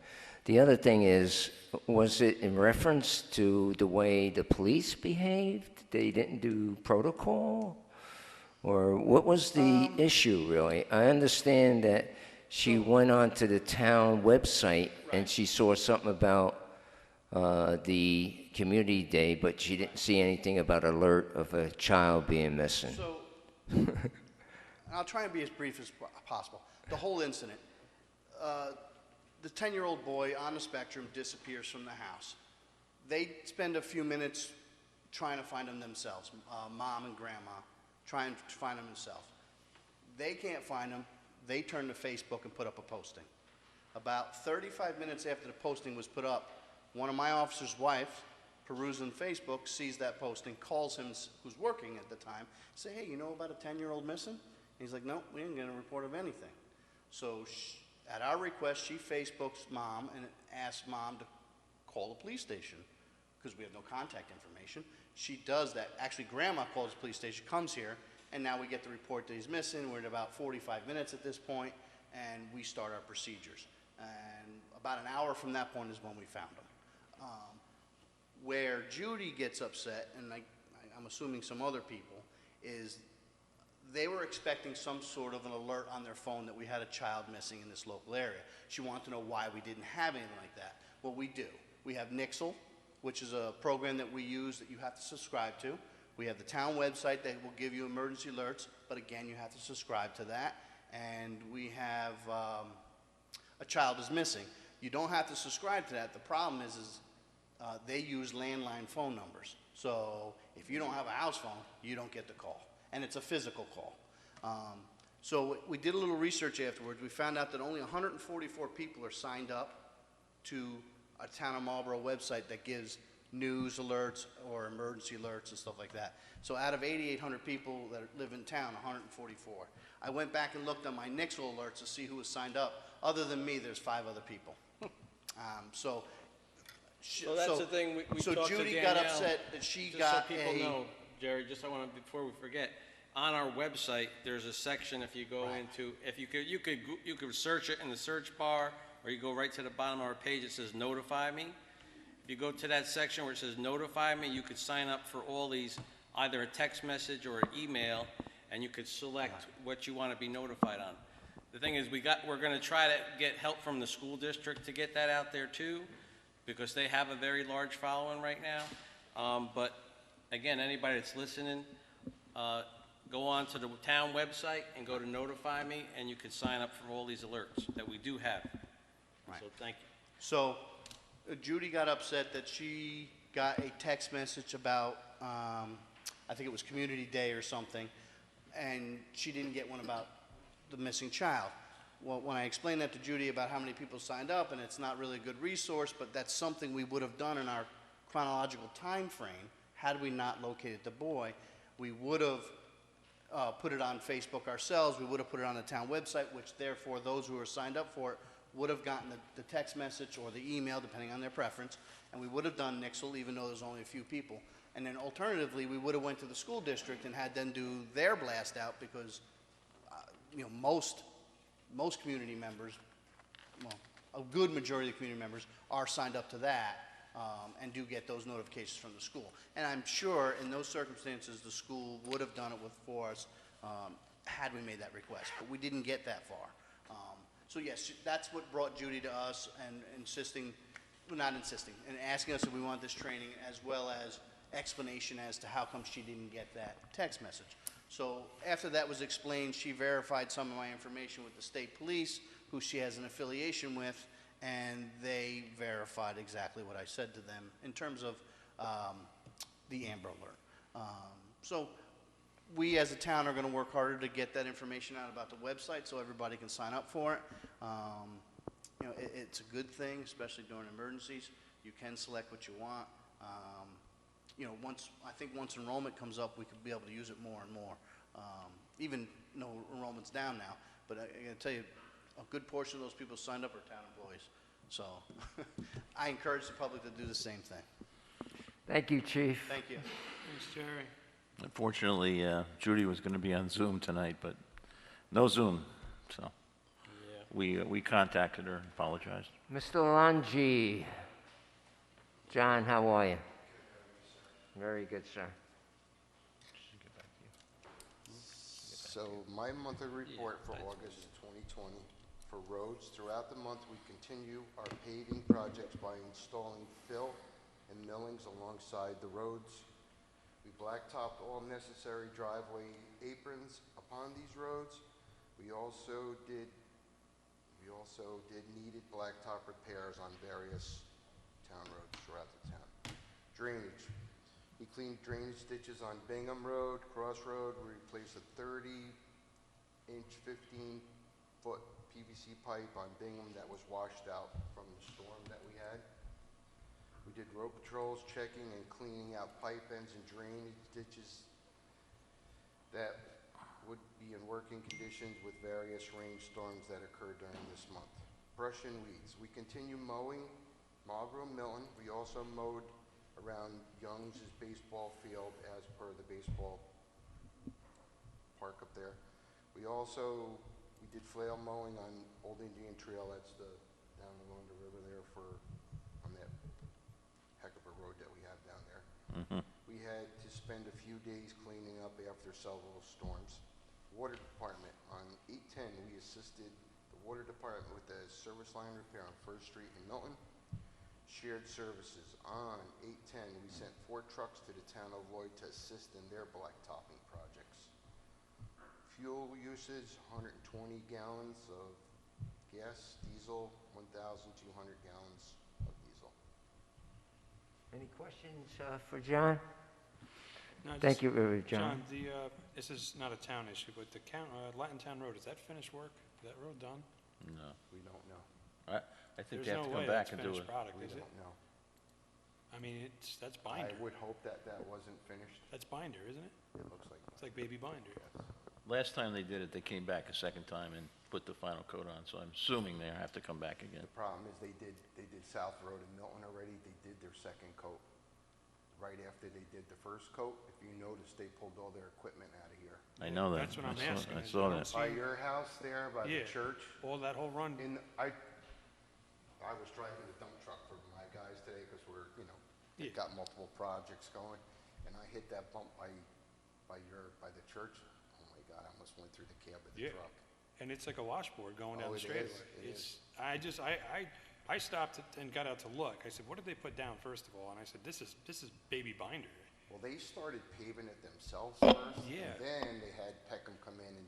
the other thing is, was it in reference to the way the police behaved? They didn't do protocol? Or what was the issue, really? I understand that she went onto the town website and she saw something about the community day, but she didn't see anything about alert of a child being missing. So, I'll try and be as brief as possible. The whole incident, the 10-year-old boy on the spectrum disappears from the house. They spend a few minutes trying to find him themselves, mom and grandma, trying to find him themselves. They can't find him. They turn to Facebook and put up a posting. About 35 minutes after the posting was put up, one of my officer's wife, perusing Facebook, sees that posting, calls him, who's working at the time, say, hey, you know about a 10-year-old missing? And he's like, no, we didn't get a report of anything. So at our request, she Facebooks mom and asks mom to call the police station because we have no contact information. She does that. Actually, grandma calls the police station, comes here, and now we get the report that he's missing. We're at about 45 minutes at this point, and we start our procedures. And about an hour from that point is when we found him. Where Judy gets upset, and I'm assuming some other people, is they were expecting some sort of an alert on their phone that we had a child missing in this local area. She wanted to know why we didn't have anything like that. Well, we do. We have Nixle, which is a program that we use that you have to subscribe to. We have the town website that will give you emergency alerts, but again, you have to subscribe to that. And we have A Child is Missing. you don't have to subscribe to that. The problem is they use landline phone numbers. So if you don't have a house phone, you don't get the call. And it's a physical call. So we did a little research afterwards. We found out that only 144 people are signed up to a Town of Marlborough website that gives news alerts or emergency alerts and stuff like that. So out of 8,800 people that live in town, 144. I went back and looked on my Nixle alerts to see who was signed up. Other than me, there's 5 other people. So that's the thing, we so talked to Judy Danielle. got upset that she Just got so people a... know, Jerry, just I want to, before we forget, on our website, there's a section if you go into, if you could search it in the search bar, or you go right to the bottom of our page, it says notify me. If you go to that section where it says notify me, you could sign up for all these, either a text message or an email, and you could select what you want to be notified on. The thing is, we're going to try to get help from the school district to get that out there too, because they have a very large following right now. But again, anybody that's listening, go on to the town website and go to notify me, and you can sign up for all these alerts that we do have. Right. So thank you. So Judy got upset that she got a text message about, I think it was Community Day or something, and she didn't get one about the missing child. Well, when I explained that to Judy about how many people signed up, and it's not really a good resource, but that's something we would have done in our chronological time frame had we not located the boy. We would have put it on Facebook ourselves. We would have put it on the town website, which therefore those who are signed up for it would have gotten the text message or the email, depending on their preference, and we would have done Nixle, even though there's only a few people. And then alternatively, we would have went to the school district and had them do their blast out, because most community members, well, a good majority of the community members are signed up to that and do get those notifications from the school. And I'm sure in those circumstances, the school would have done it for us had we made that request, but we didn't get that far. So yes, that's what brought Judy to us and not insisting, and asking us if we want this training, as well as explanation as to how come she didn't get that text message. So after that was explained, she verified some of my information with the state police, who she has an affiliation with, and they verified exactly what I said to them in terms of the Amber Alert. So we as a town are going to work harder to get that information out about the website so everybody can sign up for it. It's a good thing, especially during emergencies. You can select what you want. I think once enrollment comes up, we could be able to use it more and more. Even though enrollment's down now, but I got to tell you, a good portion of those people signed up are town employees. So I encourage the public to do the same thing. Thank you, Chief. Thank you. Thanks, Jerry. Unfortunately, Judy was going to be on Zoom tonight, but no Zoom, so we contacted her and apologized. Mr. Langi. John, how are you? Very good, sir. So my monthly report for August 2020. For roads throughout the month, we continue our paving projects by installing fill and millings alongside the roads. We blacktopped all necessary driveway aprons upon these roads. We also did needed blacktop repairs on various town roads throughout the town. Drainage. We cleaned drainage ditches on Bingham Road, Cross Road. We replaced a 30-inch, 15-foot PVC pipe on Bingham that was washed out from the storm that we had. We did road patrols, checking and cleaning out pipe ends and drainage ditches that would be in working conditions with various rainstorms that occurred during this month. Brush and weeds. We continue mowing Marlborough, Milton. We also mowed around Young's baseball field as per the baseball park up there. We did flail mowing on Old Indian Trail. That's down along the river there on that heck of a road that we have down there. Mm-hmm. We had to spend a few days cleaning up after several storms. Water department, on 810, we assisted the water department with the service line repair on First Street in Milton. Shared services, on 810, we sent 4 trucks to the town of Lloyd to assist in their blacktopping projects. Fuel usage, 120 gallons of gas, diesel, 1,200 gallons of diesel. Any questions for John? No, Thank just- you, John. John, this is not a town issue, but the Latin Town Road, is that finished work? Is that road done? No. We don't know. I think There's they have no to way come back that's and do finished it. product, We is it? don't know. I mean, that's I binder. would hope that that wasn't finished. That's binder, isn't it? It looks like. It's like baby binder. Yes. Last time they did it, they came back a second time and put the final coat on, so I'm assuming they have to come back again. The problem is they did South Road in Milton already. They did their second coat. Right after they did the first coat, if you notice, they pulled all their equipment out of here. I know that. That's what I'm I saw- asking, I is saw you don't that. see- By your house there, by the Yeah. church, All that whole run, I was driving the dump truck for my guys today because we're, Yeah. got multiple projects going, and I hit that bump by the church. Oh my God, I almost went through the cab of the Yeah. truck. and it's like a washboard going down Oh, the it straightaway. is, it It's, I stopped and got out to look. I said, what did they put down first of all? And I said, this is baby binder. Well, they started paving it themselves first, Yeah. and then they had Peckham come in and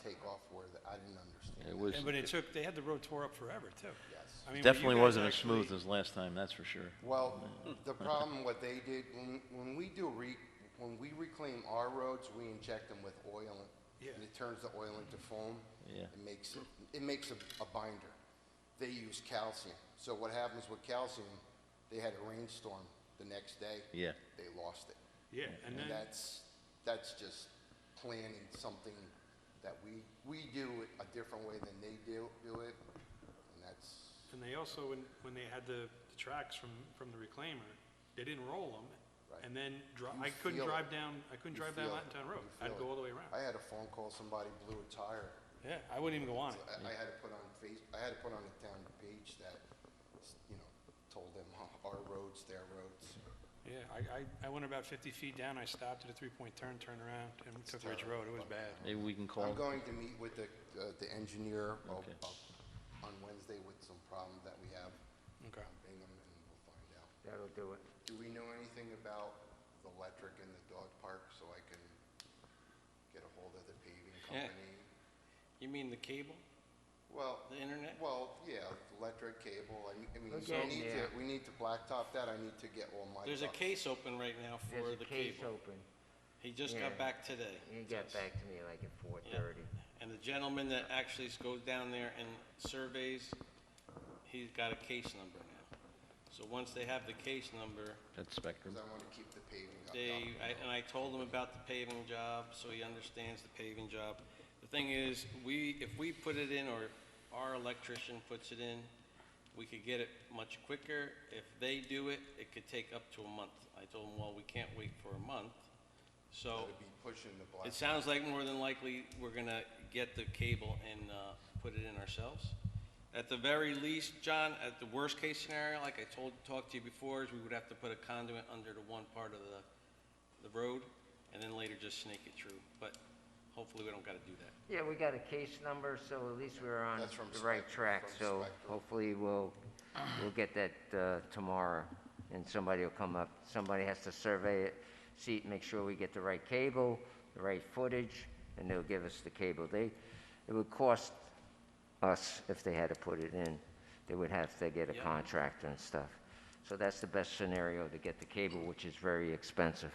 take off where I didn't understand. It that. was, But they had the road tore up forever too. Yes. I mean, when you definitely guys wasn't as actually- smooth as last time, that's for sure. Well, the problem, what they did, when we reclaim our roads, we inject them with oil, Yeah. and it turns the oil into foam. Yeah. It makes a binder. They use calcium. So what happens with calcium, they had a rainstorm the next day. Yeah. They lost it. Yeah, and then, That's just planning something that we do it a different way than they do it, and that's. and they also, when they had the tracks from the reclaimer, they didn't roll them. Right. And then You I couldn't feel drive it. down You Latin feel it. Town Road. You I had to feel go it. all the way around. I had a phone call, somebody blew a tire. Yeah, I wouldn't even go on it. I had to put on I had to put on the town page that, told them our roads, their roads. Yeah, I went about 50 feet down, I stopped at a three-point turn, turned around, and took Ridge Road. It was bad. Maybe we can call, I'm going to meet with the engineer Okay. on Wednesday with some problems that we have Okay. on Bingham, and we'll find out. That'll do it. Do we know anything about the electric in the dog park so I can get a hold of the paving Yeah. company? You mean the cable, Well, the internet? yeah, electric cable. I mean, We're getting there. we need to blacktop that. I need to get all my. There's a ducks. case open right now for There's a the case cable. open. He just Yeah. got back today. He got back to me like at 4:30. And the gentleman that actually goes down there and surveys, he's got a case number now. So once they have the case number, that's Spectrum. 'Cause I want to keep the paving up. and I told him about the paving job, so he understands the paving job. The thing is, if we put it in, or our electrician puts it in, we could get it much quicker. If they do it, it could take up to a month. I told him, well, we can't wait for a month. So That'd be pushing the black. it sounds like more than likely, we're gonna get the cable and put it in ourselves. At the very least, John, at the worst-case scenario, like I talked to you before, is we would have to put a conduit under the one part of the road, and then later just snake it through. But hopefully, we don't gotta do that. Yeah, we got a case number, so at least we're on That's from the right Spectrum, track. from So Spectrum. hopefully we'll get that tomorrow, and somebody will come up. Somebody has to survey it, make sure we get the right cable, the right footage, and they'll give us the cable. It would cost us, if they had to put it in, they would have to get a Yep. contractor and stuff. So that's the best scenario, to get the cable, which is very expensive.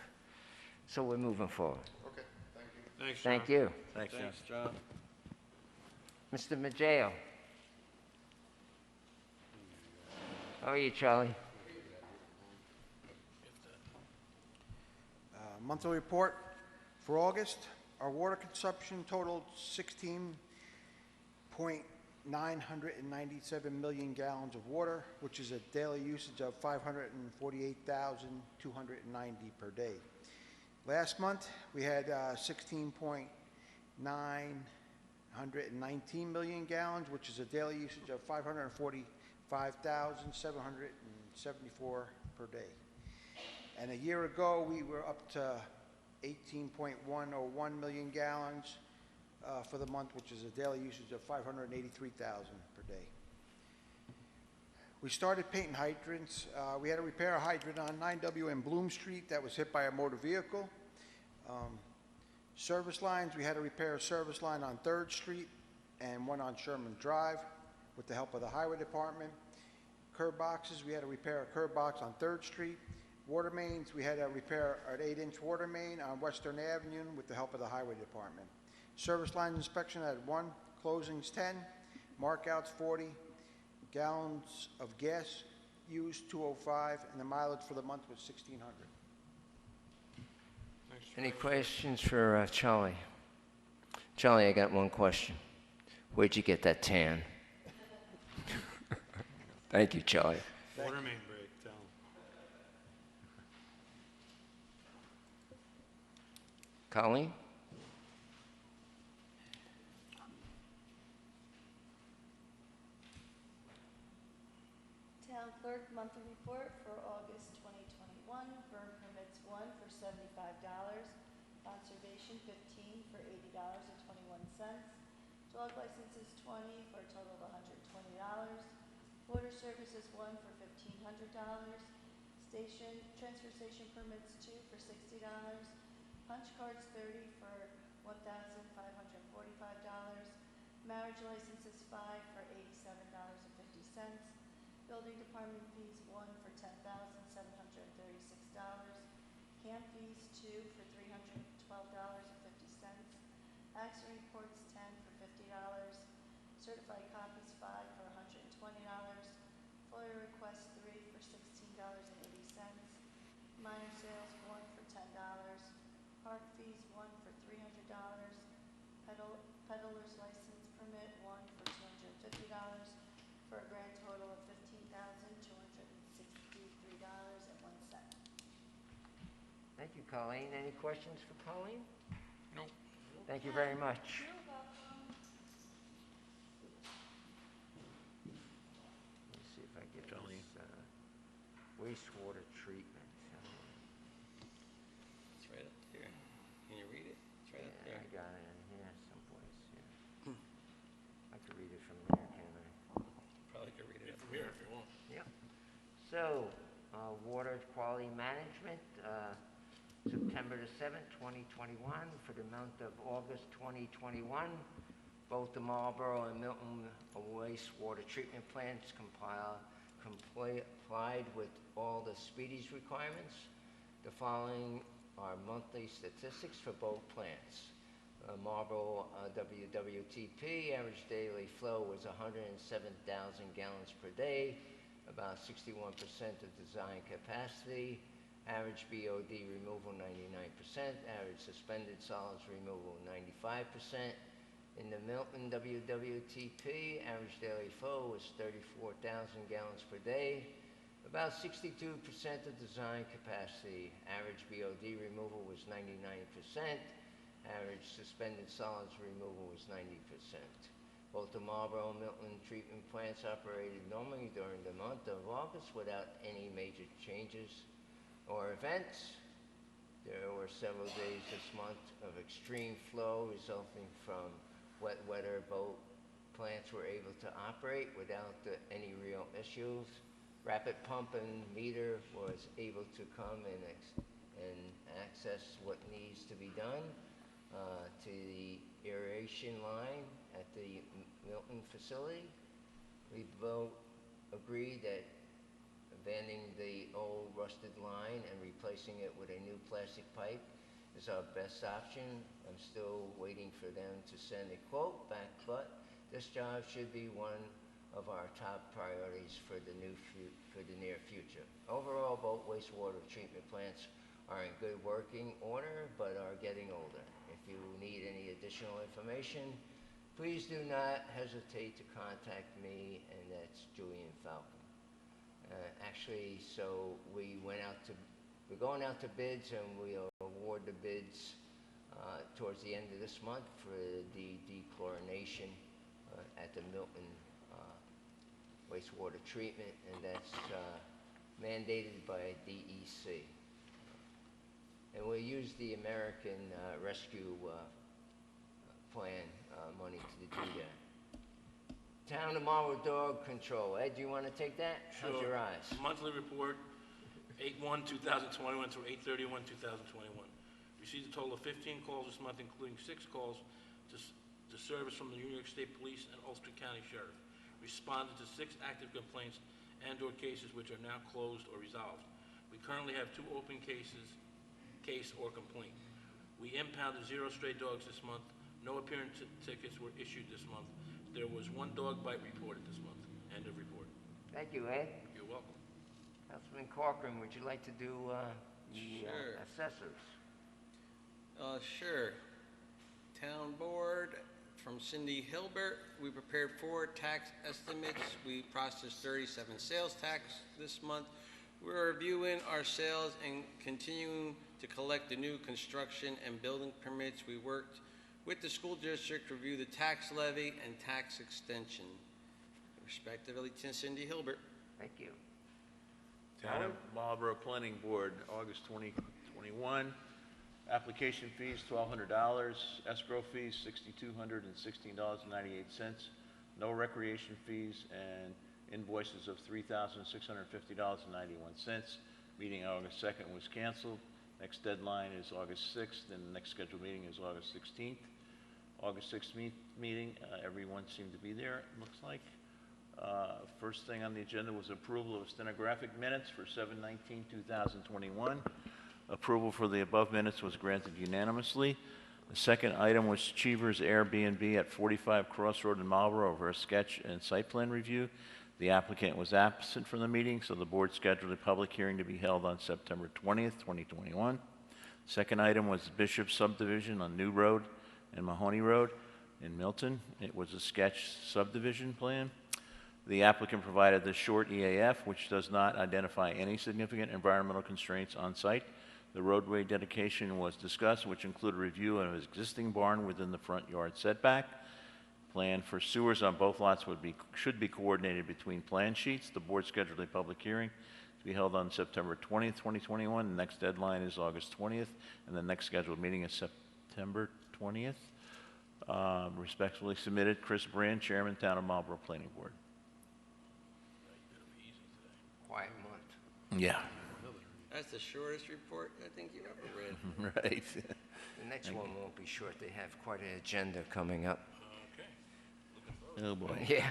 So we're moving forward. Okay, thank you. Thanks, John. Thank you. Thanks, John. Thanks, John. Mr. Maggio. How are you, Charlie? Monthly report for August, our water consumption totaled 16.997 million gallons of water, which is a daily usage of 548,290 per day. Last month, we had 16.919 million gallons, which is a daily usage of 545,774 per day. And a year ago, we were up to 18.101 million gallons for the month, which is a daily usage of 583,000 per day. We started painting hydrants. We had to repair a hydrant on 9W and Bloom Street that was hit by a motor vehicle. Service lines, we had to repair a service line on 3rd Street and one on Sherman Drive with the help of the Highway Department. Curb boxes, we had to repair a curb box on 3rd Street. Water mains, we had to repair an 8-inch water main on Western Avenue with the help of the Highway Department. Service line inspection had 1, closings 10, markouts 40, gallons of gas used 205, and the mileage for the month was 1,600. Any questions for Charlie? Charlie, I got one question. Where'd you get that tan? Thank you, Charlie. Water main break, tell 'em. Colleen? Town clerk monthly report for August 2021. Burn permits 1 for $75. Conservation 15 for $80.21. Dog licenses 20 for a total of $120. Water services 1 for $1,500. Transfer station permits 2 for $60. Punch cards 30 for $1,545. Marriage licenses 5 for $87.50. Building department fees 1 for $10,736. Camp fees 2 for $312.50. Accident reports 10 for $50. Certified copies 5 for $120. FOIA requests 3 for $16.80. Minor sales 1 for $10. Park fees 1 for $300. Peddler's license permit 1 for $250 for a grand total of $15,263.01. Thank you, Colleen. Any questions for Colleen? No. Thank you very much. You're welcome. Let me see if I get Colleen. this wastewater treatment. It's right up there. Can you read it? It's right up Yeah, there. I got it in here someplace. Yeah. I could read it from there, can't I? Probably could read it up From here if you want. Yep. So, water quality management, September the 7th, 2021, for the month of August 2021. Both the Marlborough and Milton wastewater treatment plants complied with all the speedies requirements. The following are monthly statistics for both plants. Marlborough WWTP, average daily flow was 107,000 gallons per day, about 61% of design capacity. Average BOD removal 99%, average suspended solids removal 95%. In the Milton WWTP, average daily flow was 34,000 gallons per day, about 62% of design capacity. Average BOD removal was 99%. Average suspended solids removal was 90%. Both the Marlborough and Milton treatment plants operated normally during the month of August without any major changes or events. There were several days this month of extreme flow resulting from wet weather. Both plants were able to operate without any real issues. Rapid pump and meter was able to come and access what needs to be done to the aeration line at the Milton facility. We both agreed that abandoning the old rusted line and replacing it with a new plastic pipe is our best option. I'm still waiting for them to send a quote back, but this job should be one of our top priorities for the near future. Overall, both wastewater treatment plants are in good working order, but are getting older. If you need any additional information, please do not hesitate to contact me, and that's Julian Falcon. Actually, so we're going out to bids, and we'll award the bids towards the end of this month for the dechlorination at the Milton wastewater treatment, and that's mandated by DEC. And we'll use the American Rescue Plan money to do that. Town of Marlborough dog control. Ed, do you want to take that? How's your eyes? Monthly report, 8/1/2021 through 8/31/2021. Received a total of 15 calls this month, including 6 calls to service from the New York State Police and Ulster County Sheriff. Responded to 6 active complaints and/or cases which are now closed or resolved. We currently have 2 open cases, case or complaint. We impounded 0 stray dogs this month. No appearance tickets were issued this month. There was 1 dog bite reported this month. End of report. Thank you, Ed. You're welcome. Councilman Corcoran, would you like to do the Sure. assessors? Sure. Town Board, from Cindy Hilbert, we prepared 4 tax estimates. We processed 37 sales tax this month. We're reviewing our sales and continuing to collect the new construction and building permits. We worked with the school district to review the tax levy and tax extension. Respectively, to Cindy Hilbert. Thank you. Town of Marlborough Planning Board, August 2021. Application fees, $1,200. Escrow fees, $6,216.98. No recreation fees and invoices of $3,650.91. Meeting August 2nd was canceled. Next deadline is August 6th, and the next scheduled meeting is August 16th. August 6th meeting, everyone seemed to be there, it looks like. First thing on the agenda was approval of stenographic minutes for 7/19/2021. Approval for the above minutes was granted unanimously. The second item was Cheever's Airbnb at 45 Crossroad in Marlborough for a sketch and site plan review. The applicant was absent from the meeting, so the board scheduled a public hearing to be held on September 20th, 2021. Second item was Bishop Subdivision on New Road and Mahoney Road in Milton. It was a sketch subdivision plan. The applicant provided the short EAF, which does not identify any significant environmental constraints on site. The roadway dedication was discussed, which included a review of an existing barn within the front yard setback. Plan for sewers on both lots should be coordinated between plan sheets. The board scheduled a public hearing to be held on September 20th, 2021. The next deadline is August 20th, and the next scheduled meeting is September 20th. Respectfully submitted, Chris Brand, Chairman, Town of Marlborough Planning Board. Quiet month. Yeah. That's the shortest report I think you've ever read. Right. The next one won't be short. They have quite an agenda coming up. Okay. Oh, boy. Yeah.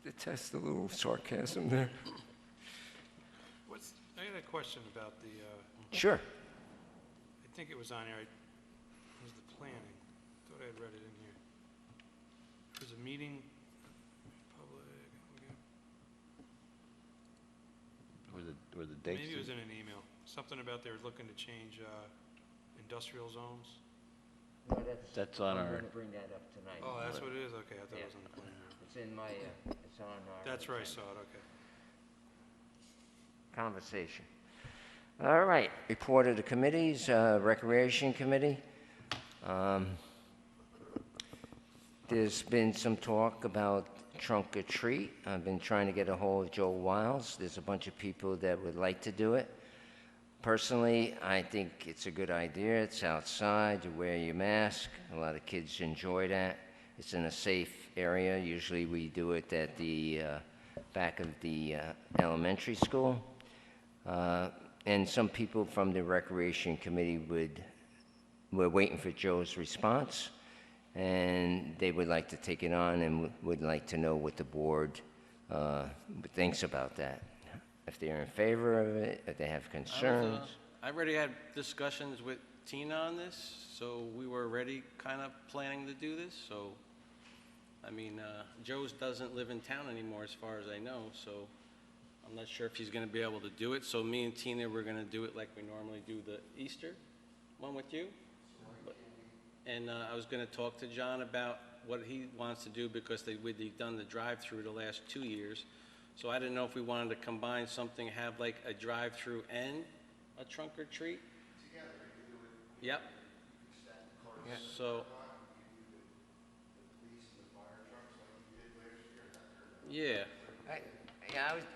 Detest a little sarcasm there. I had a question about the, Sure. I think it was on here, it was the planning. Thought I had read it in here. There was a meeting, public, Were the dates? maybe it was in an email. Something about they were looking to change industrial zones. No, That's on I'm our- going to bring that up tonight. Oh, that's what it is? Okay, I thought Yeah. it was on the plan. It's in my, it's on our. That's where I agenda. saw it, okay. Conversation. All right, report of the committees, Recreation Committee. There's been some talk about trunk or treat. I've been trying to get a hold of Joe Wiles. There's a bunch of people that would like to do it. Personally, I think it's a good idea. It's outside, you wear your mask. A lot of kids enjoy that. It's in a safe area. Usually we do it at the back of the elementary school. And some people from the Recreation Committee were waiting for Joe's response, and they would like to take it on and would like to know what the board thinks about that. If they're in favor of it, if they have concerns. I already had discussions with Tina on this, so we were already kind of planning to do this, so, I mean, Joe's doesn't live in town anymore as far as I know, so I'm not sure if he's gonna be able to do it, so me and Tina, we're gonna do it like we normally do the Easter one with you. And I was gonna talk to John about what he wants to do because they've done the drive-through the last 2 years. So I didn't know if we wanted to combine something, have like a drive-through and a trunk or treat. Together, you do it. Yep. Yeah. So, yeah.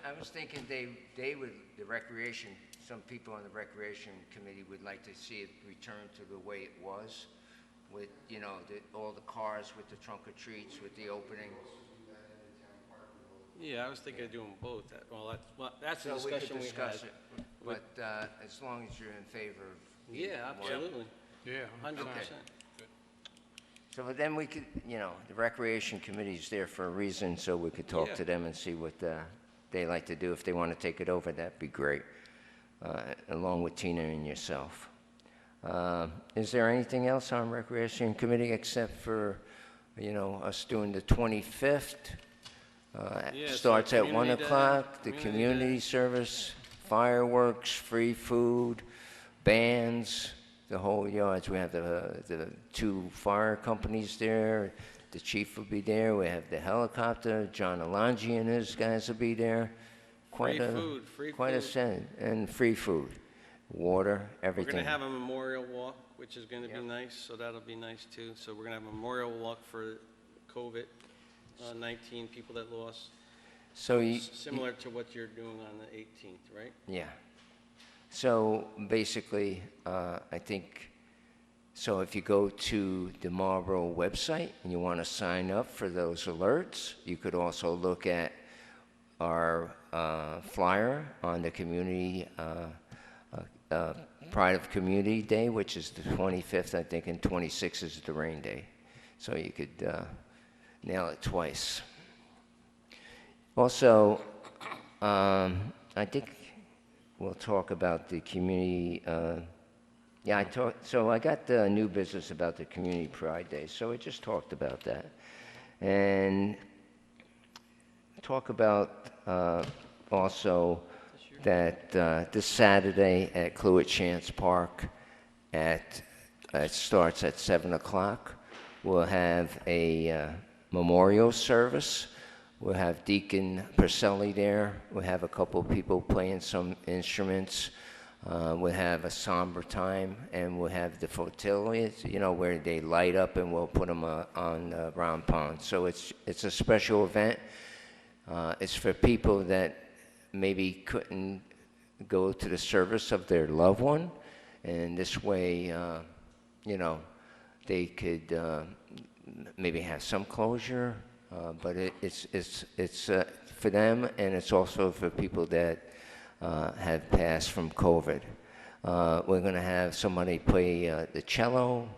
I was thinking they would, the recreation, some people on the Recreation Committee would like to see it return to the way it was with, you know, all the cars with the trunk or treats, with the openings. Yeah, I was thinking of doing both. That's the So we could discussion we had. discuss it, but as long as you're in favor of. Yeah, one. absolutely. Yeah, 100%. So then we could, you know, the Recreation Committee's there for a reason, so we could talk Yeah. to them and see what they like to do. If they want to take it over, that'd be great, along with Tina and yourself. Is there anything else on Recreation Committee except for, you know, us doing the 25th? Yeah, so Starts at 1 community day, o'clock, the community community day. service, fireworks, free food, bands, the whole yards. We have the 2 fire companies there. The chief will be there. We have the helicopter. John Alongi and his guys will be there. Free food, Quite a food. set, and free food, water, We're everything. going to have a memorial walk, which is going to be nice, so that'll be nice too. So we're going to have a memorial walk for COVID-19 people that lost, So you, similar to what you're doing on the 18th, right? yeah. So basically, I think, so if you go to the Marlborough website and you want to sign up for those alerts, you could also look at our flyer on the community, Pride of Community Day, which is the 25th, I think, and 26th is the rain day. So you could nail it twice. Also, I think we'll talk about the community. So I got the new business about the Community Pride Day, so I just talked about that. And talk about also that this Saturday at Cluett Chance Park it starts at 7 o'clock. We'll have a memorial service. We'll have Deacon Purcelli there. We'll have a couple of people playing some instruments. We'll have a somber time, and we'll have the flotillas, you know, where they light up, and we'll put them on the round pond. So it's a special event. It's for people that maybe couldn't go to the service of their loved one, and this way, you know, they could maybe have some closure. But it's for them, and it's also for people that have passed from COVID. We're going to have somebody play the cello,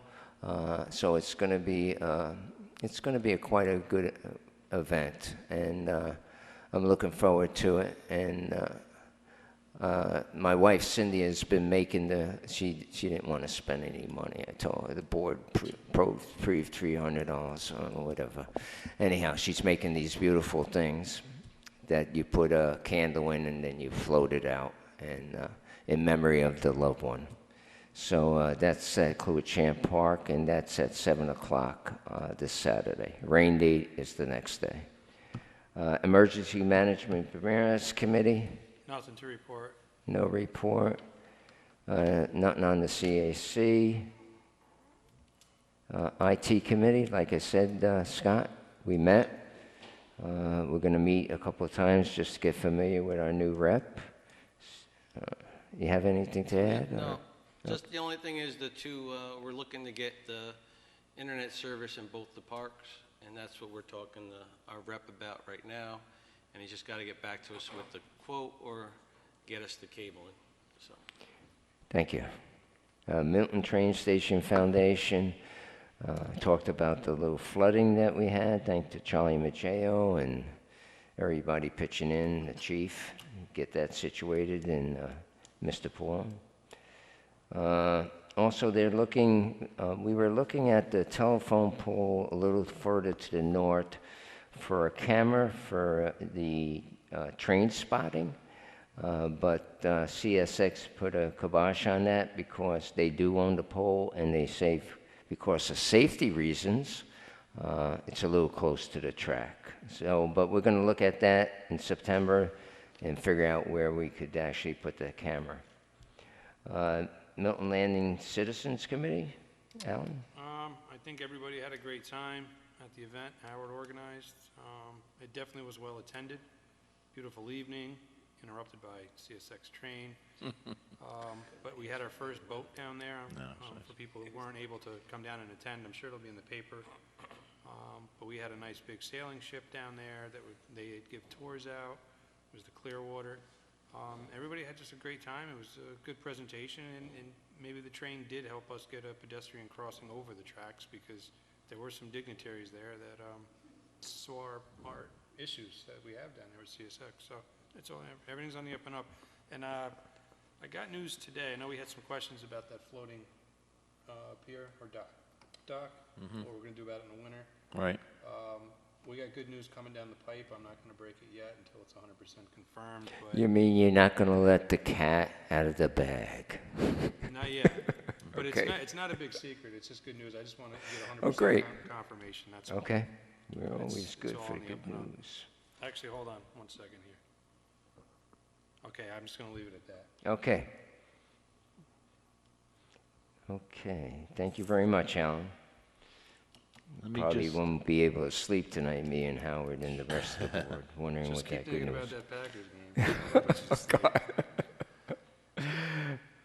so it's going to be quite a good event, and I'm looking forward to it. And my wife Cindy has been making she didn't want to spend any money. I told her the board approved $300 or whatever. Anyhow, she's making these beautiful things that you put a candle in and then you float it out, and in memory of the loved one. So that's at Cluett Chance Park, and that's at 7 o'clock this Saturday. Rain date is the next day. Emergency Management Preparedness Committee. Nothing to report. No report. Nothing on the CAC. IT Committee, like I said, Scott, we met. We're going to meet a couple of times just to get familiar with our new rep. You have anything to add? No, just the only thing is we're looking to get the internet service in both the parks, and that's what we're talking to our rep about right now. And he's just got to get back to us with the quote or get us the cabling. So. Thank you. Milton Train Station Foundation talked about the little flooding that we had. Thanks to Charlie Maggio and everybody pitching in, the chief, get that situated, and Mr. Paul. Also, we were looking at the telephone pole a little further to the north for a camera for the train spotting, but CSX put a kibosh on that because they do own the pole, and they say because of safety reasons, it's a little close to the track. So, but we're going to look at that in September and figure out where we could actually put the camera. Milton Landing Citizens Committee, Alan? I think everybody had a great time at the event Howard organized. It definitely was well attended. Beautiful evening, interrupted by CSX train. But we had our first boat down there for people who weren't able to come down and attend. I'm sure it'll be in the paper. But we had a nice big sailing ship down there that they'd give tours out. It was the Clearwater. Everybody had just a great time. It was a good presentation, and maybe the train did help us get a pedestrian crossing over the tracks, because there were some dignitaries there that saw our issues that we have down there with CSX. So it's all, everything's on the up and up. And I got news today. I know we had some questions about that floating pier or dock. What we're going to do about it in the winter. Right. We got good news coming down the pipe. I'm not going to break it yet until it's 100% confirmed. But You mean you're not going to let the cat out of the bag? not yet. But Okay. it's not a big secret. It's just good news. I just want to get 100% Oh, great. Confirmation. That's all. Okay. We're It's- always it's good all for on the good up and up. news. Actually, hold on 1 second here. Okay, I'm just going to leave it at that. Okay. Okay. Thank you very much, Alan. Let me Probably just, won't be able to sleep tonight, me and Howard and the rest of the board, wondering Just what keep that good thinking news. about that Packers game.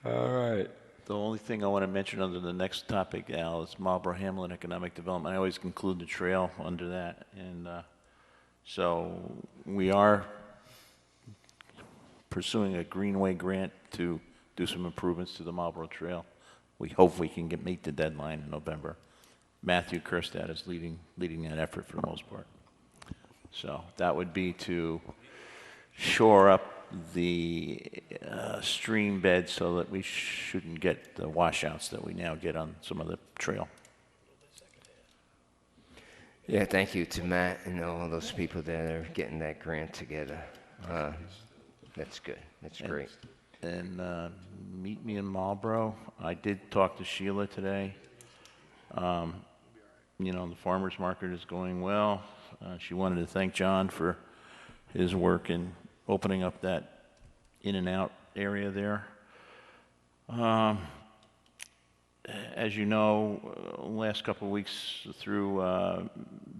All right. the only thing I want to mention under the next topic, Al, is Marlborough Hamlin Economic Development. I always conclude the trail under that. And so we are pursuing a Greenway grant to do some improvements to the Marlborough Trail. We hope we can meet the deadline in November. Matthew Kerstad is leading that effort for the most part. So that would be to shore up the stream bed so that we shouldn't get the washouts that we now get on some of the trail. Yeah, thank you to Matt and all those people that are getting that grant together. That's good. That's great. And meet me in Marlborough. I did talk to Sheila today. You know, the farmer's market is going well. She wanted to thank John for his work in opening up that in and out area there. As you know, last couple of weeks through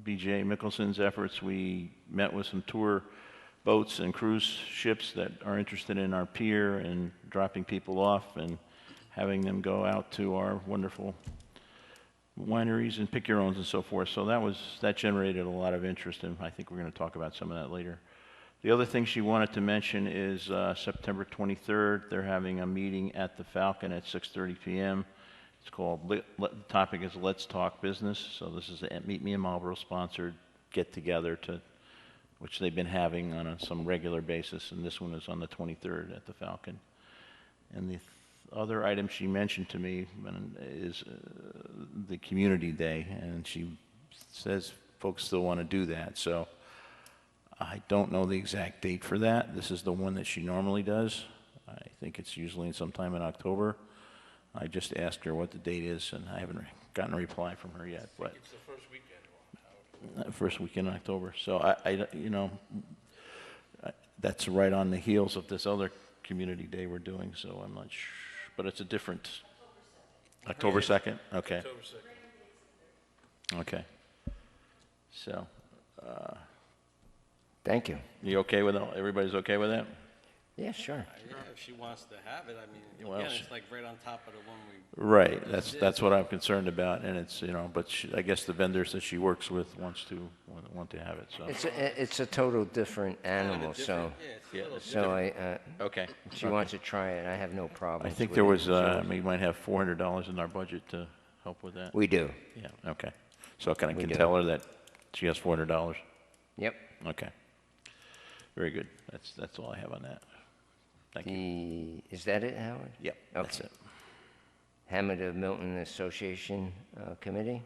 B.J. Mickelson's efforts, we met with some tour boats and cruise ships that are interested in our pier and dropping people off and having them go out to our wonderful wineries and pick your owns and so forth. So that generated a lot of interest, and I think we're going to talk about some of that later. The other thing she wanted to mention is September 23rd, they're having a meeting at the Falcon at 6:30 p.m. It's called, the topic is Let's Talk Business. So this is a Meet Me in Marlborough sponsored get-together which they've been having on some regular basis, and this one is on the 23rd at the Falcon. And the other item she mentioned to me is the Community Day, and she says folks still want to do that. So I don't know the exact date for that. This is the one that she normally does. I think it's usually sometime in October. I just asked her what the date is, and I haven't gotten a reply from her yet. But It's the first weekend. first weekend in October. So that's right on the heels of this other Community Day we're doing. So I'm not sure, but it's a different. October 2nd. Okay. October 2nd. Okay. So, Thank you. you okay with that? Everybody's okay with that? Yeah, sure. Yeah, if she wants to have it, I mean, Well, again, she- it's like right on top of the one we. Right. That's what I'm concerned about, and it's but I guess the vendors that she works with want to have it. So. It's a total different animal, so Yeah, it's a little Okay. if she wants to try it, I have no problem. I think there was we might have $400 in our budget to help with that. We do. Yeah. Okay. So can I We can do. tell her that she has $400? Yep. Okay. Very good. That's all I have on that. Thank you. Is that it, Howard? Yep. That's Okay. it. Hammond of Milton Association Committee?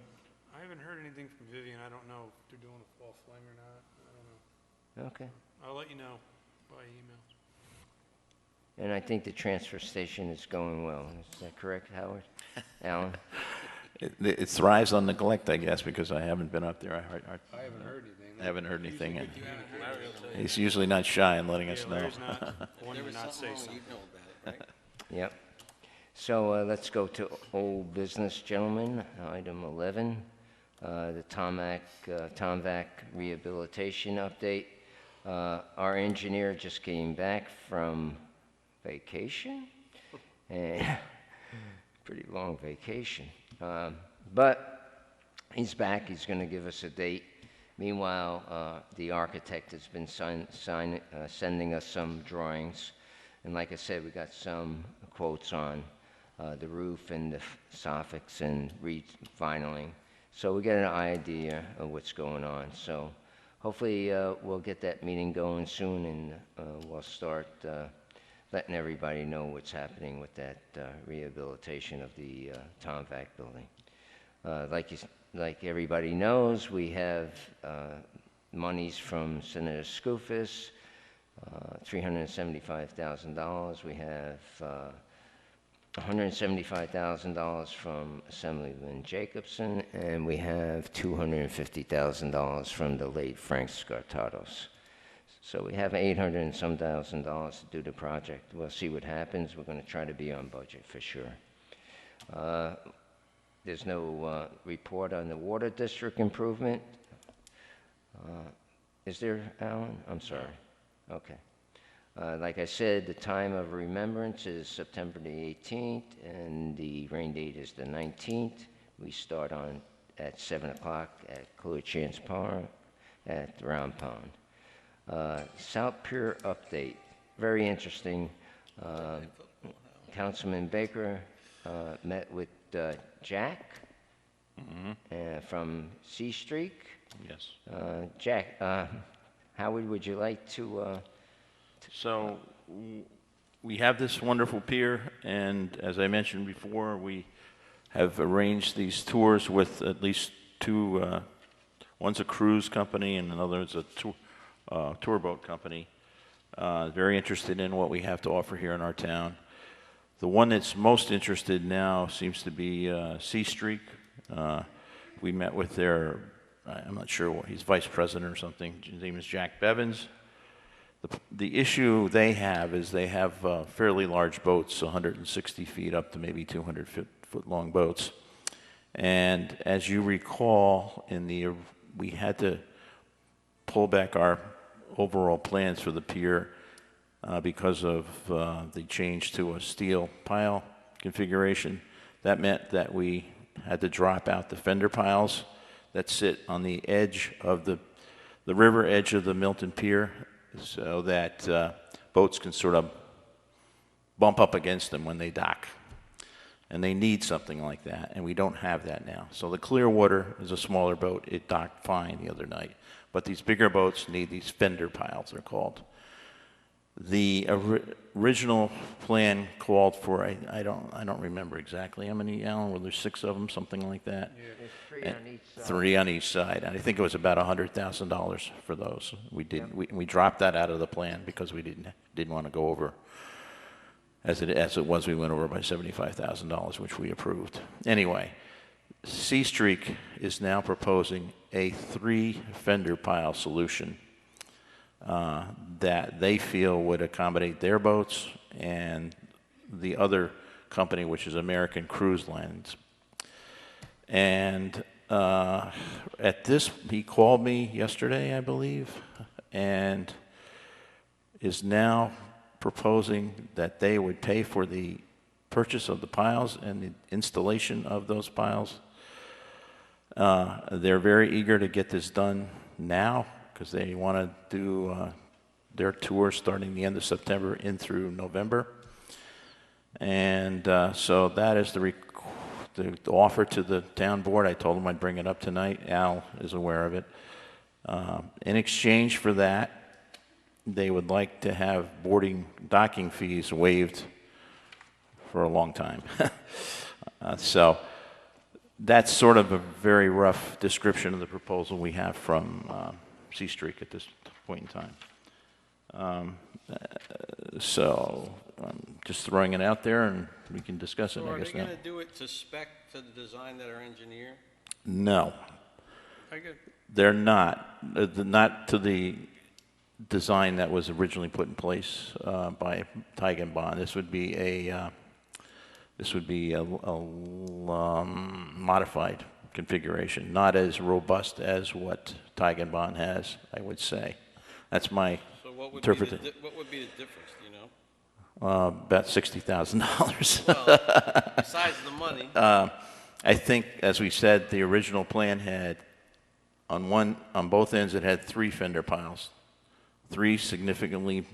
I haven't heard anything from Vivian. I don't know if they're doing a fall fling or not. I don't know. Okay. I'll let you know by email. And I think the transfer station is going well. Is that correct, Howard? Alan? It thrives on neglect, I guess, because I haven't been up there. I haven't heard anything. I haven't heard anything. And Larry will tell you. he's usually not shy in letting us Yeah, know. Larry's not one There to was not say something wrong, something. you'd know about it, right? Yep. So let's go to old business, gentlemen. Item 11, the Tomvac rehabilitation update. Our engineer just came back from vacation, and pretty long vacation. But he's back. He's going to give us a date. Meanwhile, the architect has been sending us some drawings. And like I said, we got some quotes on the roof and the soffits and revinyling. So we get an idea of what's going on. So hopefully we'll get that meeting going soon, and we'll start letting everybody know what's happening with that rehabilitation of the Tom Vac building. Like everybody knows, we have monies from Senator Skoufis, $375,000. We have $175,000 from Assemblyman Jacobson, and we have $250,000 from the late Frank Scartatos. So we have $800 and some thousand dollars to do the project. We'll see what happens. We're going to try to be on budget for sure. There's no report on the water district improvement. Is there, Alan? I'm sorry. Okay. Like I said, the time of remembrance is September the 18th, and the rain date is the 19th. We start at 7 o'clock at Cluachance Park at the Round Pond. South Pier update, very interesting. Councilman Baker met with Jack from C Streak. Yes. Jack, Howard, would you like to... So we have this wonderful pier, and as I mentioned before, we have arranged these tours with at least two. One's a cruise company, and another is a tour boat company. Very interested in what we have to offer here in our town. The one that's most interested now seems to be C Streak. We met with their, I'm not sure what, he's vice president or something. His name is Jack Bevins. The issue they have is they have fairly large boats, 160 feet up to maybe 200 foot long boats. And as you recall, we had to pull back our overall plans for the pier because of the change to a steel pile configuration. That meant that we had to drop out the fender piles that sit on the edge of the river edge of the Milton Pier, so that boats can sort of bump up against them when they dock. And they need something like that, and we don't have that now. So the Clearwater is a smaller boat. It docked fine the other night. But these bigger boats need these fender piles, they're called. The original plan called for, I don't remember exactly how many, Alan, were there 6 of them, something like that? There's 3 on each side. 3 on each side. And I think it was about $100,000 for those. We dropped that out of the plan because we didn't want to go over. As it was, we went over by $75,000, which we approved. Anyway, C Streak is now proposing a 3 fender pile solution that they feel would accommodate their boats and the other company, which is American Cruise Lines. And he called me yesterday, I believe, and is now proposing that they would pay for the purchase of the piles and the installation of those piles. They're very eager to get this done now because they want to do their tour starting the end of September in through November. And so that is the offer to the town board. I told them I'd bring it up tonight. Al is aware of it. In exchange for that, they would like to have docking fees waived for a long time. So that's sort of a very rough description of the proposal we have from C Streak at this point in time. So I'm just throwing it out there, and we can discuss it, So I guess, are they now. going to do it to spec to the design that our engineer? No, I get, they're not. Not to the design that was originally put in place by Tig & Bond. This would be a modified configuration, not as robust as what Tig & Bond has, I would say. That's my So what would interpretation. what would be the difference, do you know? About $60,000. Well, besides the money, I think, as we said, the original plan had on both ends it had 3 fender piles, 3 significantly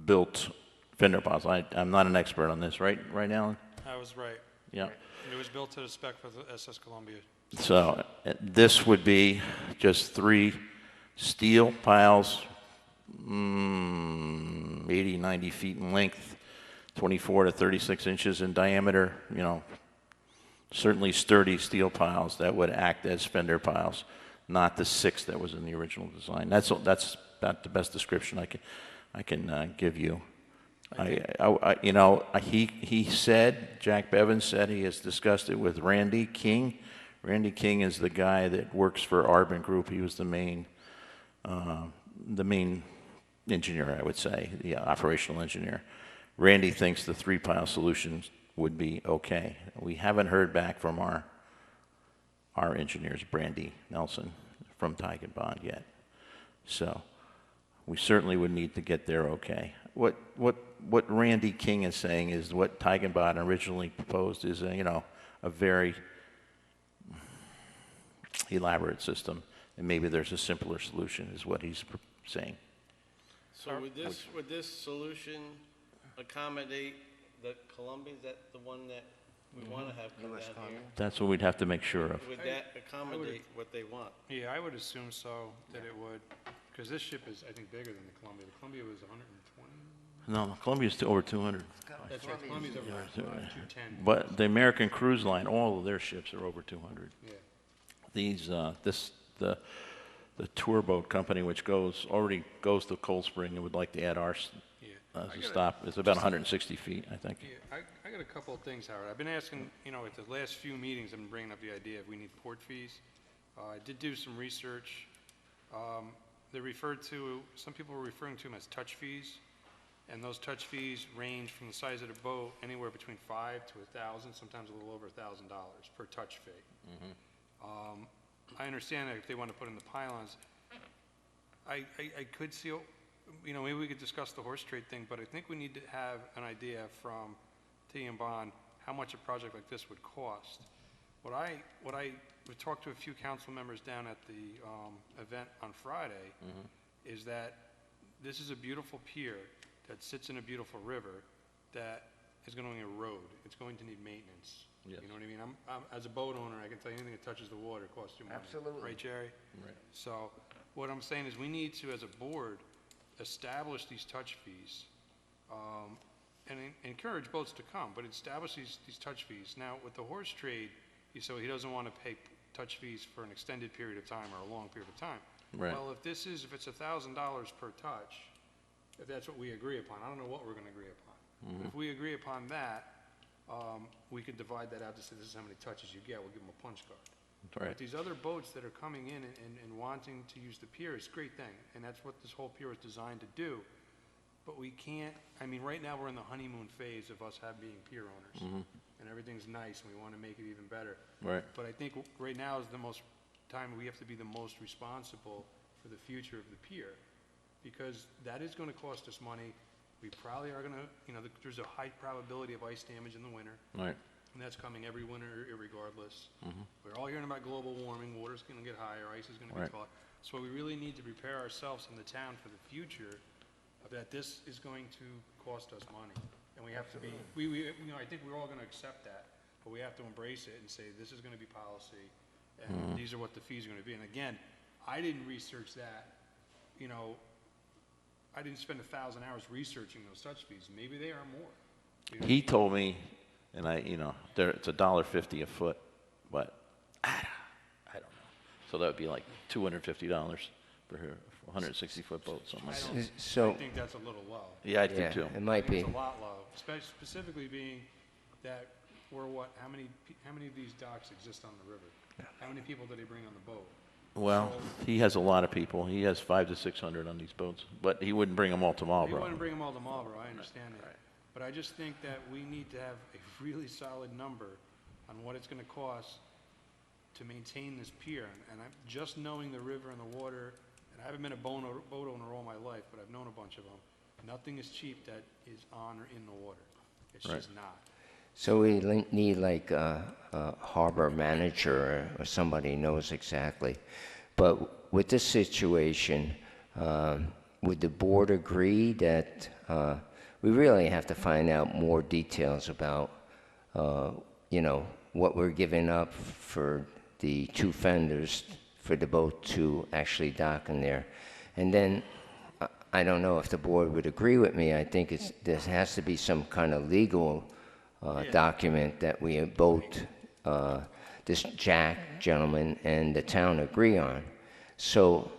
built fender piles. I'm not an expert on this, right, Alan? was right. Yeah. It was built to the spec for the SS Columbia. So this would be just 3 steel piles, 80, 90 feet in length, 24 to 36 inches in diameter, certainly sturdy steel piles that would act as fender piles, not the 6 that was in the original design. That's about the best description I can give you. He said, Jack Bevins said he has discussed it with Randy King. Randy King is the guy that works for Arbin Group. He was the main engineer, I would say, the operational engineer. Randy thinks the 3-pile solution would be okay. We haven't heard back from our engineers, Brandy Nelson, from Tig and Bond yet. So we certainly would need to get there okay. What Randy King is saying is what Tig and Bond originally proposed is a very elaborate system, and maybe there's a simpler solution, is what he's saying. So would this solution accommodate the Columbia? Is that the one that we want to have come down here? That's what we'd have to make sure of. Would that accommodate what they want? Yeah, I would assume so, that it would, because this ship is, I think, bigger than the Columbia. The Columbia was 120. No, Columbia's over 200. That's right, Columbia's over 210. But the American Cruise Line, all of their ships are over 200. Yeah. The tour boat company, which already goes to Cold Spring and would like to add ours as a stop, is about 160 feet, I think. Yeah, I got a couple of things, Howard. I've been asking, at the last few meetings, I've been bringing up the idea of we need port fees. I did do some research. Some people were referring to them as touch fees, and those touch fees range from the size of the boat anywhere between $5 to $1,000, sometimes a little over $1,000 per touch fee. I understand that if they want to put in the pylons, I could see, maybe we could discuss the horse trade thing, but I think we need to have an idea from T and Bond how much a project like this would cost. We talked to a few council members down at the event on Friday, is that this is a beautiful pier that sits in a beautiful river that is going to erode. It's going to need maintenance. Yes. You know what I mean? I'm as a boat owner, I can tell you anything that touches the water costs you money. Absolutely. Right, Jerry? Right. So what I'm saying is we need to, as a board, establish these touch fees and encourage boats to come, but establish these touch fees. Now, with the horse trade, so he doesn't want to pay touch fees for an extended period of time or a long period of time. Right. Well, if it's $1,000 per touch, if that's what we agree upon, I don't know what we're going to agree upon. If we agree upon that, we could divide that out to say this is how many touches you get. We'll give them a punch card. Right. But these other boats that are coming in and wanting to use the pier is a great thing, and that's what this whole pier is designed to do. But we can't, right now we're in the honeymoon phase of us being pier owners, and everything's nice, and we want to make it even better. Right. But I think right now is the most time we have to be the most responsible for the future of the pier, because that is going to cost us money. We probably are going to, there's a high probability of ice damage in the winter. Right. And that's coming every winter, irregardless. We're all hearing about global warming. Water's going to get higher. Ice is going to be taller. So we really need to prepare ourselves in the town for the future that this is going to cost us money. And we have to be, I think we're all going to accept that, but we have to embrace it and say this is going to be policy, and these are what the fees are going to be. And again, I didn't research that. I didn't spend 1,000 hours researching those touch fees. Maybe they are more. He told me, and it's $1.50 a foot, but I don't know. So that would be like $250 for a 160-foot boat, something like that. I think that's a little low. Yeah, I think too. It might be. It's a lot low, specifically being that how many of these docks exist on the river? How many people do they bring on the boat? Well, he has a lot of people. He has 500 to 600 on these boats, but he wouldn't bring them all to Marlborough. He wouldn't bring them all to Marlborough, I understand that. Right. But I just think that we need to have a really solid number on what it's going to cost to maintain this pier. And I'm just knowing the river and the water, and I haven't been a boat owner all my life, but I've known a bunch of them. Nothing is cheap that is on or in the water. It's just not. So we need like a harbor manager or somebody who knows exactly. But with this situation, would the board agree that we really have to find out more details about you know, what we're giving up for the 2 fenders for the boat to actually dock in there. And then, I don't know if the board would agree with me, I think there has to be some kind of legal document that we both, this Jack gentleman and the town agree on. So,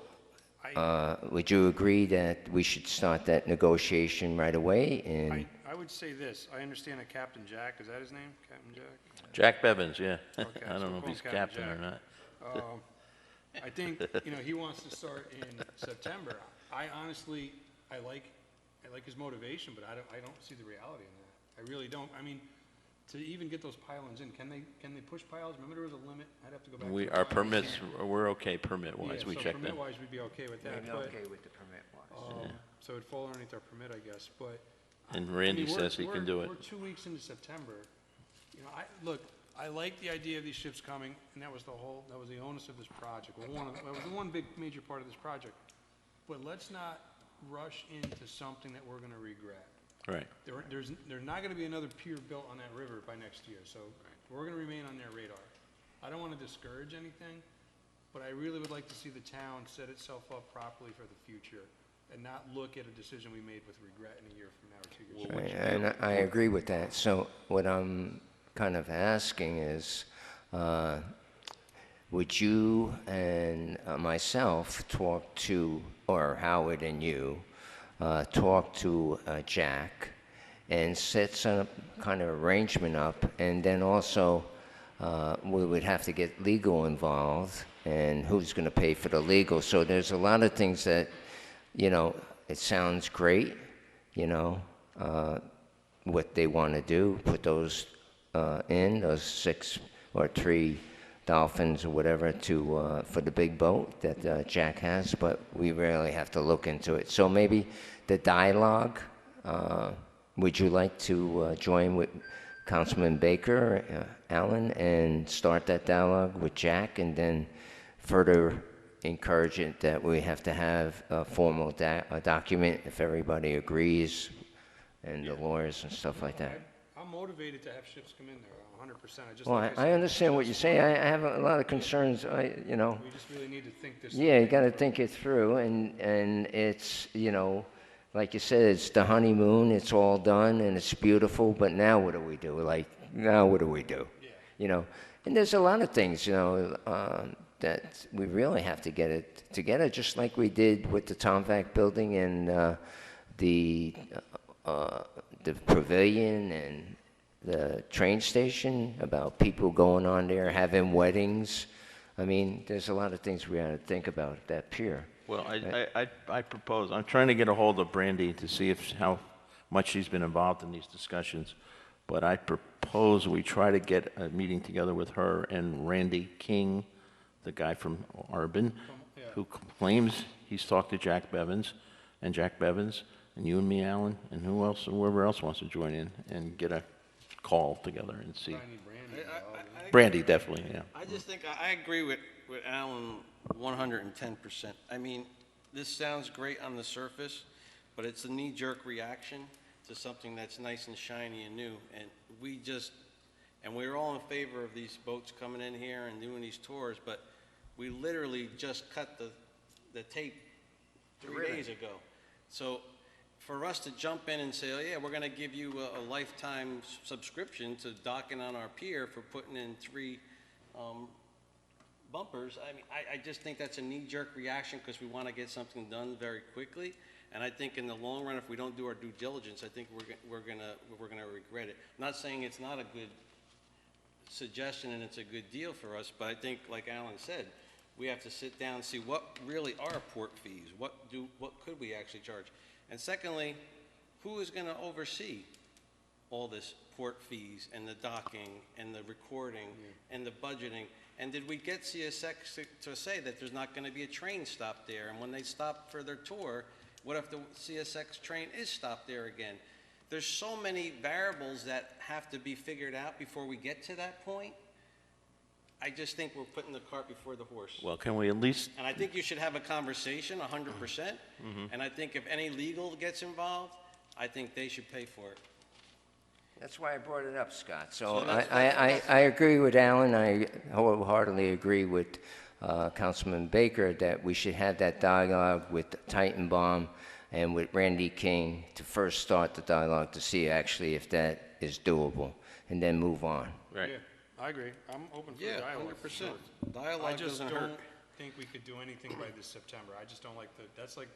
would you agree that we should start that negotiation right away? And I would say this, I understand that Captain Jack, is that his name, Captain Jack? Jack Bevins, yeah. Okay, I so don't know we'll if call he's him Captain captain or Jack. not. I think, you know, he wants to start in September. I honestly, I like his motivation, but I don't see the reality in that. I really don't. I mean, to even get those pylons in, can they push piles? Remember there was a limit? I'd have to go back. to the Our file. permits, we're okay permit-wise, we so checked them. permit-wise, we'd be okay with that. maybe but, okay with the permit-wise. So it'd fall underneath our permit, I guess, but. And I Randy mean, says he can do it. We're 2 weeks into September. You know, look, I like the idea of these ships coming, and that was the onus of this project. Well, that was the one big major part of this project. But let's not rush into something that we're gonna regret. Right. There's not gonna be another pier built on that river by next year, so we're gonna remain on their radar. I don't wanna discourage anything, but I really would like to see the town set itself up properly for the future and not look at a decision we made with regret in a year from now or 2 years from now. And I agree with that. So what I'm kind of asking is, would you and myself talk to, or Howard and you, talk to Jack and set some kind of arrangement up, and then also we would have to get legal involved, and who's going to pay for the legal. So there's a lot of things that, you know, it sounds great, you know, what they want to do, put those in, those 6 or 3 dolphins or whatever to for the big boat that Jack has, but we really have to look into it. So maybe the dialogue, would you like to join with Councilman Baker, Allen, and start that dialogue with Jack, and then further encourage it that we have to have a formal document if everybody agrees, and the lawyers and stuff like that? I'm motivated to have ships come in there, 100%. Well, I understand what you're saying. I have a lot of concerns, you know. We just really need to think this. Yeah, you got to think it through, and it's, you know, like you said, it's the honeymoon, it's all done, and it's beautiful, but now what do we do? Like, now what do we do? Yeah. You know, and there's a lot of things, you know, that we really have to get it together, just like we did with the Tomvac building and the pavilion and the train station, about people going on there, having weddings. I mean, there's a lot of things we have to think about at that pier. Well, I propose, I'm trying to get a hold of Brandy to see how much she's been involved in these discussions, but I propose we try to get a meeting together with her and Randy King, the guy from Arbin, who claims he's talked to Jack Bevins, and you and me, Alan, and whoever else wants to join in, and get a call together and see. Brandy, definitely, yeah. I just think, I agree with Alan 110%. I mean, this sounds great on the surface, but it's a knee-jerk reaction to something that's nice and shiny and new. And we're all in favor of these boats coming in here and doing these tours, but we literally just cut the tape 3 days ago. So for us to jump in and say, oh yeah, we're gonna give you a lifetime subscription to docking on our pier for putting in 3 bumpers, I mean, I just think that's a knee-jerk reaction because we want to get something done very quickly. And I think in the long run, if we don't do our due diligence, I think we're gonna regret it. I'm not saying it's not a good suggestion and it's a good deal for us, but I think, like Alan said, we have to sit down and see what really are port fees. What could we actually charge? And secondly, who is going to oversee all this port fees and the docking and the recording and the budgeting? And did we get CSX to say that there's not going to be a train stop there? And when they stop for their tour, what if the CSX train is stopped there again? There's so many variables that have to be figured out before we get to that point. I just think we're putting the cart before the horse. Well, can we at least... And I think you should have a conversation, 100%. And I think if any legal gets involved, I think they should pay for it. That's why I brought it up, Scott. So I agree with Alan. I wholeheartedly agree with Councilman Baker that we should have that dialogue with Titanbaum and with Randy King to first start the dialogue to see actually if that is doable, and then move on. Right. Yeah, I agree. I'm open for Yeah, dialogue. 100%. I Dialogue just doesn't don't hurt. think we could do anything by this September. I just don't like that's like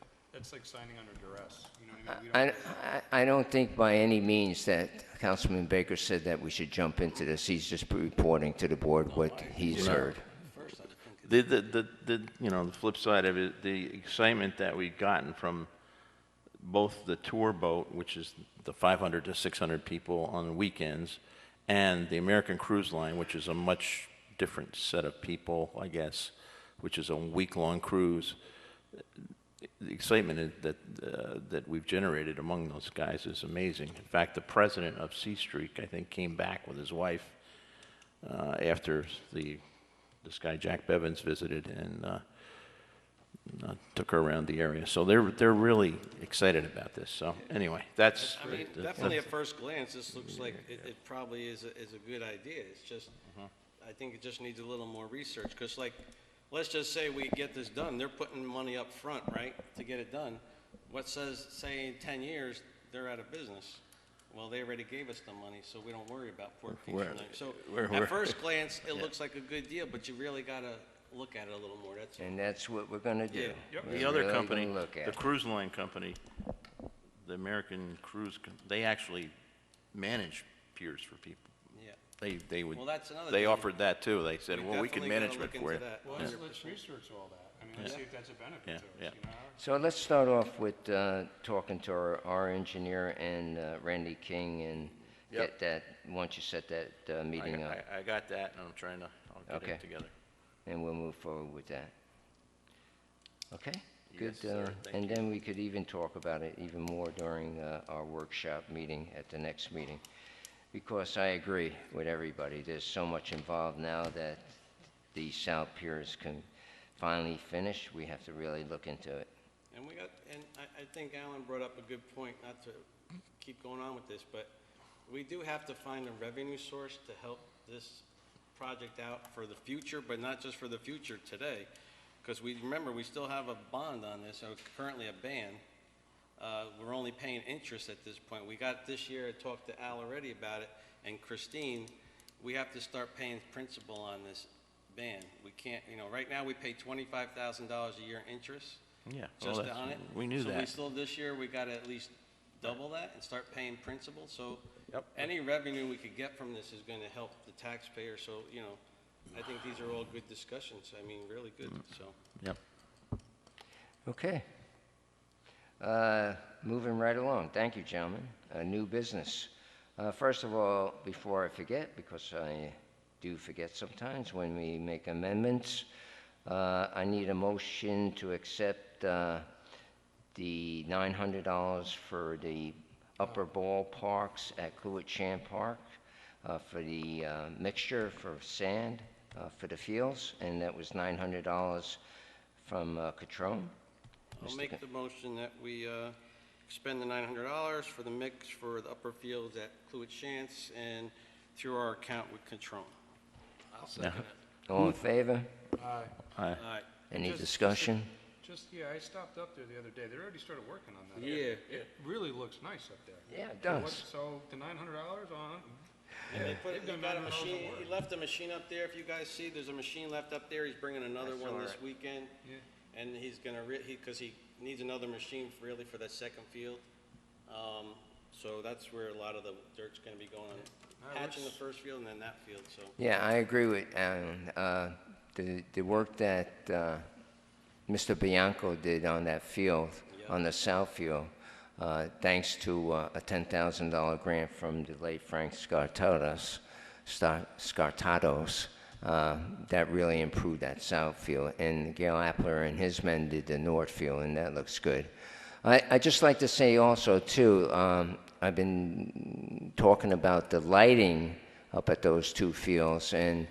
signing under duress. You know what I mean? We don't I don't think by any means that Councilman Baker said that we should jump into this. He's just reporting to the board what he's heard. First, I think The flip side of it, the excitement that we've gotten from both the tour boat, which is the 500 to 600 people on the weekends, and the American Cruise Line, which is a much different set of people, I guess, which is a week-long cruise. The excitement that we've generated among those guys is amazing. In fact, the president of Sea Streak, I think, came back with his wife after this guy Jack Bevins visited and took her around the area. So they're really excited about this. So anyway, that's. I mean, definitely at first glance, this looks like it probably is a good idea. It's just, I think it just needs a little more research, because like, let's just say we get this done. They're putting money up front, right, to get it done. What says, say in 10 years, they're out of business? Well, they already gave us the money, so we don't worry about port fees. So at first glance, it looks like a good deal, but you really got to look at it a little more. That's all. And that's what we're going to do. Yeah. We're The other really company, gonna look at the it. cruise line company, the American Cruise, they actually manage piers for people. Yeah. They would. Well, that's another They thing. offered that too. They said, We well, we can definitely gotta management look for you. into that. Well, let's research all that. I mean, let's see if that's a benefit to us, Yeah. you know? So let's start off with talking to our engineer and Randy King and get that, once you set that meeting up, I got that, and I'm trying to, I'll get Okay. it together. and we'll move forward with that. Okay? Good. Yes, sir. Thank And you. then we could even talk about it even more during our workshop meeting at the next meeting. Because I agree with everybody, there's so much involved now that the South Piers can finally finish. We have to really look into it. And I think Alan brought up a good point, not to keep going on with this, but we do have to find a revenue source to help this project out for the future, but not just for the future today. Because remember, we still have a bond on this, so it's currently a ban. We're only paying interest at this point. We got this year, I talked to Al already about it, and Christine, we have to start paying principal on this ban. We can't, right now we pay $25,000 a year interest. Yeah, Just well, on it. we knew So we that. still, this year, we gotta at least double that and start paying principal. So Yep. any revenue we could get from this is gonna help the taxpayer. So, I think these are all good discussions. I mean, really good, so. Yep. Okay. Moving right along. Thank you, gentlemen. New business. First of all, before I forget, because I do forget sometimes when we make amendments, I need a motion to accept the $900 for the upper ballparks at Cluett-Champ Park for the mixture for sand for the fields, and that was $900 from Catrone. I'll make the motion that we expend the $900 for the mix for the upper fields at Cluett-Chance and through our account with Control. I'll second it. All in favor? Aye. Aye. All right. Any Just- discussion? I stopped up there the other day. They already started working on that. Yeah. It really looks nice up there. Yeah, it does. So the $900 on, And they They've done got a $900 machine, work. he left a machine up there, if you guys see, there's a machine left up there, he's bringing another I saw one this it. weekend. Yeah. And he's gonna, because he needs another machine really for that second field. So that's where a lot of the dirt's gonna be going on, patching the first field and then that field, so. Yeah, I agree with Alan. The work that Mr. Bianco did on that field, on the south field, thanks to a $10,000 grant from the late Frank Scartados, that really improved that south field. And Gail Appler and his men did the north field, and that looks good. I'd just like to say also, too, I've been talking about the lighting up at those two fields, and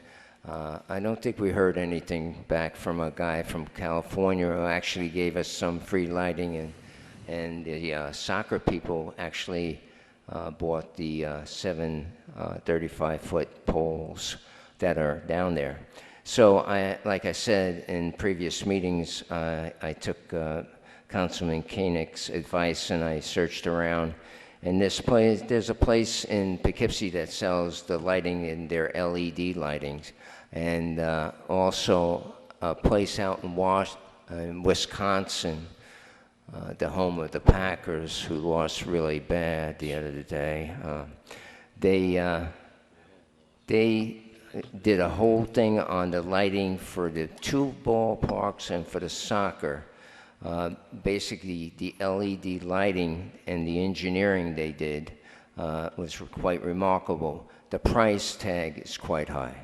I don't think we heard anything back from a guy from California who actually gave us some free lighting, and the soccer people actually bought the 35-foot poles that are down there. So, like I said in previous meetings, I took Councilman Koenig's advice and I searched around. And there's a place in Poughkeepsie that sells the lighting in their LED lightings, and also a place out in Wisconsin, the home of the Packers, who lost really bad the other day. They did a whole thing on the lighting for the 2 ballparks and for the soccer. Basically, the LED lighting and the engineering they did was quite remarkable. The price tag is quite high.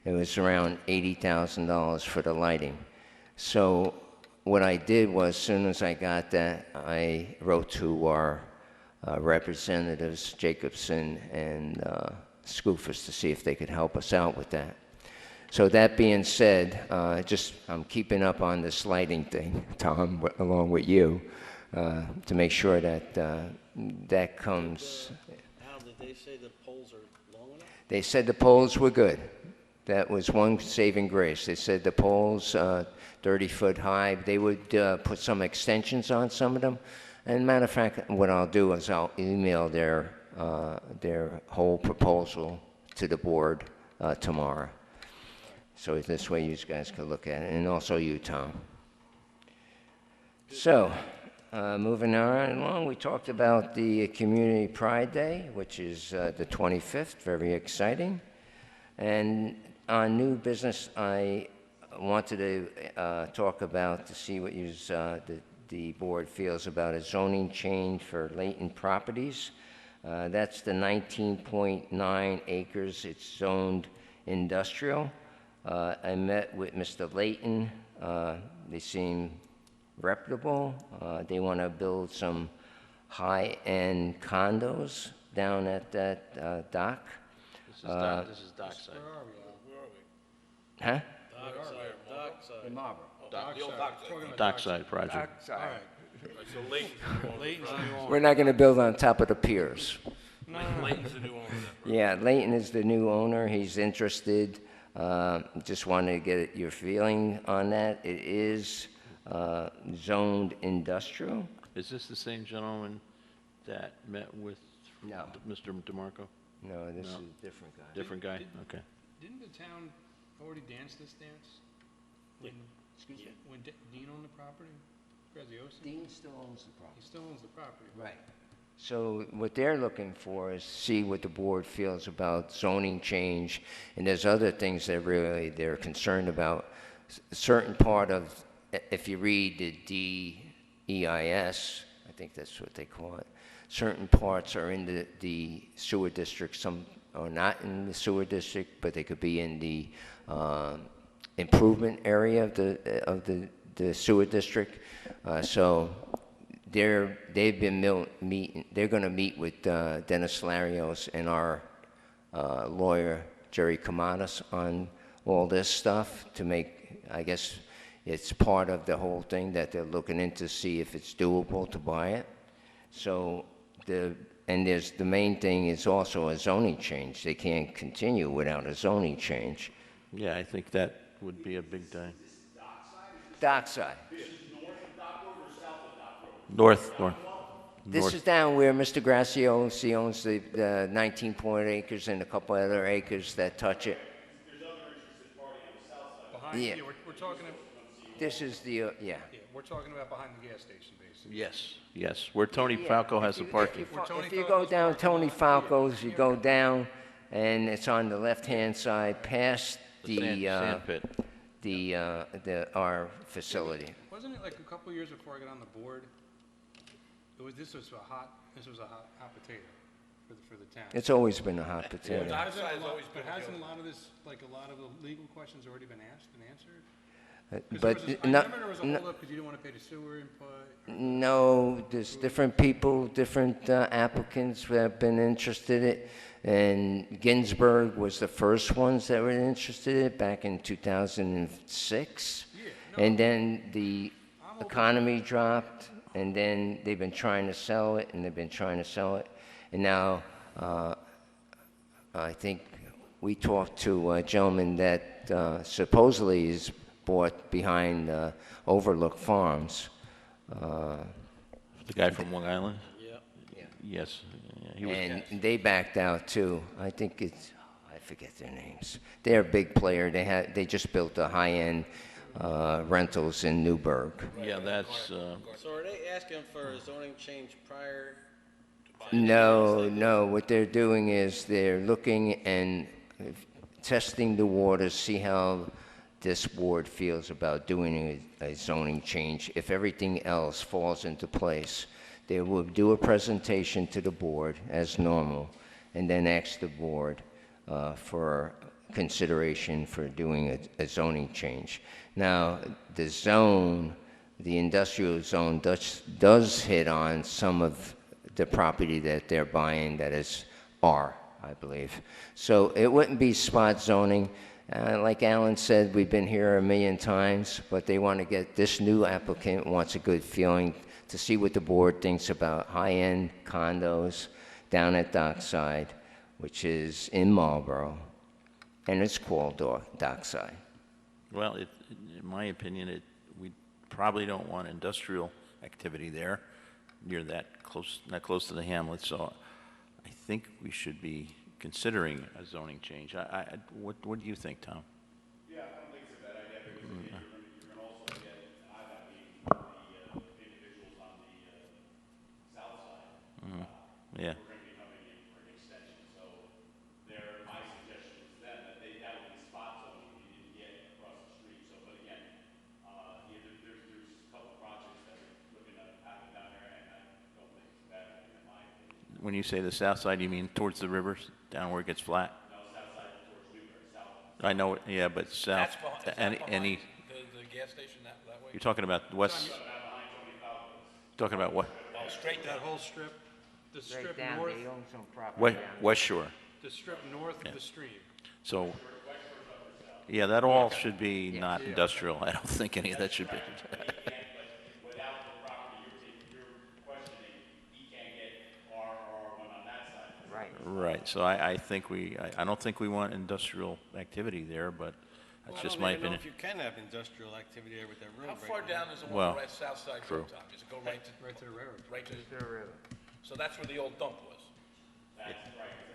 It was around $80,000 for the lighting. So what I did was, as soon as I got that, I wrote to our representatives, Jacobson and Scoofus, to see if they could help us out with that. So that being said, I'm keeping up on this lighting thing, Tom, along with you, to make sure that that comes. Al, did they say the poles are long enough? They said the poles were good. That was one saving grace. They said the poles, 30 foot high, they would put some extensions on some of them. And matter of fact, what I'll do is I'll email their whole proposal to the board tomorrow. So this way you guys can look at it, and also you, Tom. So, moving on along, we talked about the Community Pride Day, which is the 25th, very exciting. And on new business, I wanted to talk about, to see what the board feels about a zoning change for Layton Properties. That's the 19.9 acres. It's zoned industrial. I met with Mr. Layton. They seem reputable. They want to build some high-end condos down at that dock. This is Dockside. Huh? Dockside. In Marlborough. Dockside project. So Layton's the new owner. We're not going to build on top of the piers. Layton's the new owner. Yeah, Layton is the new owner. He's interested. Just wanted to get your feeling on that. It is zoned industrial. Is this the same gentleman that met with No. Mr. DeMarco? No, this No. is a different guy. Different guy? Okay. Didn't the town already dance this dance? Excuse me? When Dean owned the property? Graziosi? Dean still owns the He property. still owns the property. Right. So what they're looking for is see what the board feels about zoning change, and there's other things that really they're concerned about. Certain part of, if you read the DEIS, I think that's what they call it, certain parts are in the sewer district, some are not in the sewer district, but they could be in the improvement area of the sewer district. So they've been meeting. They're going to meet with Dennis Larios and our lawyer Jerry Kamadas on all this stuff to make. I guess it's part of the whole thing that they're looking into to see if it's doable to buy it. So the main thing is also a zoning change. They can't continue without a zoning change. Yeah, I think that would be a big day. Dockside. North. This is down where Mr. Graziosi owns the 19.8 acres and a couple other acres that touch it. Behind, Yeah. we're talking, This is the, yeah. we're talking about behind the gas station, basically. Yes, where Tony Falco has the parking. If you go down Tony Falco's, you go down, and it's on the left-hand side past Sand pit. our facility. Wasn't it like a couple years before I got on the board? This was a hot potato for the town. It's always been a hot potato. But hasn't a lot of this, like a lot of the legal questions already been asked and answered? 'Cause But I remember there was a holdup because you didn't want to pay the sewer input. no, there's different people, different applicants who have been interested in it. And Ginsburg was the first ones that were interested in it back in 2006. And then the economy dropped, and then they've been trying to sell it, and they've been trying to sell it. And now, I think we talked to a gentleman that supposedly is bought behind Overlook Farms. The guy from Long Island? Yep. Yes. Yeah, he was, And they backed out too. I think it's, I forget their names. They're a big player. They just built a high-end rentals in Newburgh. yeah, that's, So are they asking for a zoning change prior? No. What they're doing is they're looking and testing the waters, see how this board feels about doing a zoning change. If everything else falls into place, they will do a presentation to the board as normal, and then ask the board for consideration for doing a zoning change. Now, the zone, the industrial zone does hit on some of the property that they're buying that is R, I believe. So it wouldn't be spot zoning. Like Alan said, we've been here a million times, but they want to get, this new applicant wants a good feeling to see what the board thinks about high-end condos down at Dockside, which is in Marlborough, and it's called Dockside. well, in my opinion, we probably don't want industrial activity there, near that close, not close to the hamlet, so I think we should be considering a zoning change. What do you think, Tom? Yeah, I don't think it's a bad idea, because again, you're gonna also get an IVAC meeting for the individuals on the south side. Yeah, We're gonna be coming in for an extension, so my suggestion is then that that would be spot zoning if you didn't get across the street. So, but again, there's a couple projects that we're looking at happen down there, and I don't think it's a bad idea in my opinion. when you say the south side, you mean towards the rivers, down where it gets flat? No, south side towards Newburgh, south. I know, yeah, but south, any, The gas station that way? you're talking about west, talking about what? Oh, straight That whole strip, the strip Right down, north, they own some property down West Shore. the strip north of the stream. So, yeah, that all should be not industrial. I don't think any of that should be. Without the property you're questioning, he can't get R1 on that side. Right. Right, so I think I don't think we want industrial activity there, but that's just my I don't even know opinion. if you can have industrial activity there with that road How right far now. down is the Well, one right south side true. go, Tom? Does it go right to, Right to the railroad. right to, so that's where the old dump was?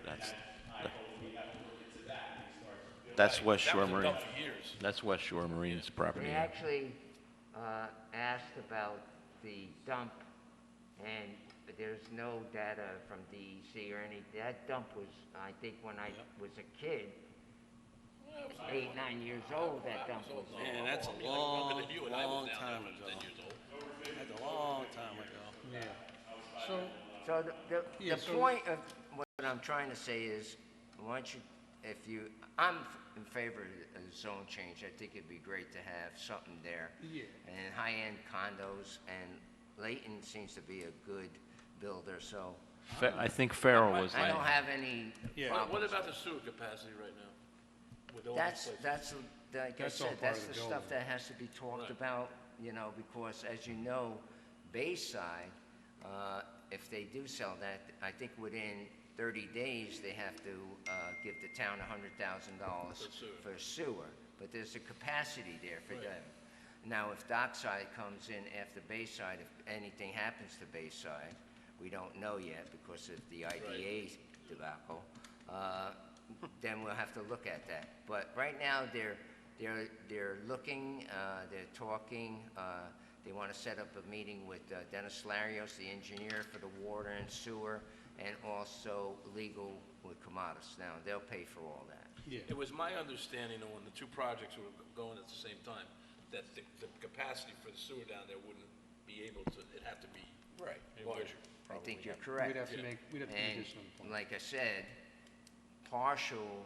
That's, I told him we have to look into that, and he starts. that's West That Shore was a Marine. dump for years. That's West Shore Marine's property. They actually asked about the dump, and there's no data from DEC or any, that dump was, I think when I was a kid, 8, 9 years old, that dump was there. Man, that's a long, long time ago. That's a long time ago. Yeah. So, So Yeah, the so- point of what I'm trying to say is, once you, I'm in favor of a zone change. I think it'd be great to have something there. Yeah. And high-end condos, and Layton seems to be a good builder, so I think Farrell was I the, don't have any Yeah. What problems. about the sewer capacity right now? With all these places? That's, like I That's all said, part that's of the the stuff building. that has to be talked about, because as you know, Bayside, if they do sell that, I think within 30 days, they have to give the town $100,000 for sewer. But there's a capacity there for them. Now, if Dockside comes in after Bayside, if anything happens to Bayside, we don't know yet because of the IDA debacle, then we'll have to look at that. But right now, they're looking, they're talking, they want to set up a meeting with Dennis Larios, the engineer for the water and sewer, and also legal with Comatas. Now, they'll pay for all that. yeah. It was my understanding that when the two projects were going at the same time, that the capacity for the sewer down there wouldn't be able to, it'd have to be larger. I think you're correct. We'd have to make, we'd have to And make additional plans. like I said, partial,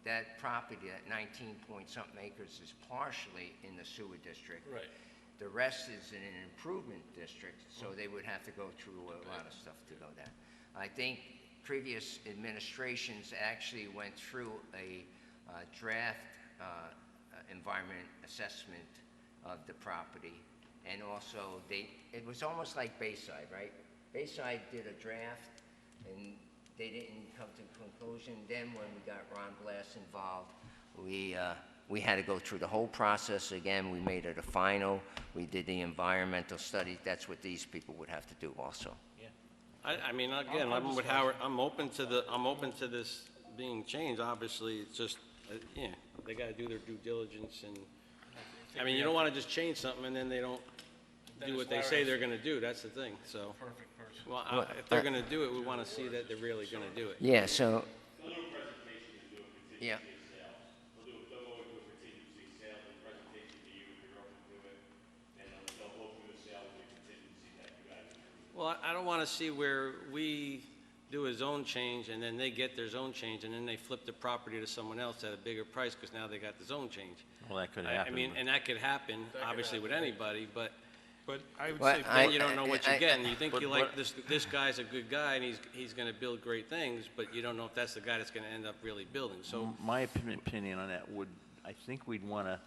that property, that 19-point-something acres is partially in the sewer district. Right. The rest is in an improvement district, so they would have to go through a lot of stuff to go down. I think previous administrations actually went through a draft environment assessment of the property, and also it was almost like Bayside, right? Bayside did a draft they didn't come to a conclusion. Then when we got Ron Blass involved, we had to go through the whole process again. We made it a final. We did the environmental study. That's what these people would have to do also. I mean, again, I'm with Howard, I'm open to this being changed, obviously, it's just, yeah, they gotta do their due diligence, and, I mean, you don't wanna just change something and then they don't do what they say they're gonna do, that's the thing, so. Perfect person. Well, if they're gonna do it, we wanna see that they're really gonna do it. Yeah, so, They'll do a presentation and do a contingency yeah. sale. They'll go into a contingency sale and presentation to you if you're open to it. And they'll go through the sale with the contingency that you guys approve. Well, I don't wanna see where we do a zone change and then they get their zone change and then they flip the property to someone else at a bigger price because now they got the zone change. Well, that could I happen. mean, and that could happen, obviously, with anybody, but But I would Well, say, then you don't know what you're getting. You think But you like what- this guy's a good guy and he's gonna build great things, but you don't know if that's the guy that's gonna end up really building, so. My opinion on that would, I think we'd want to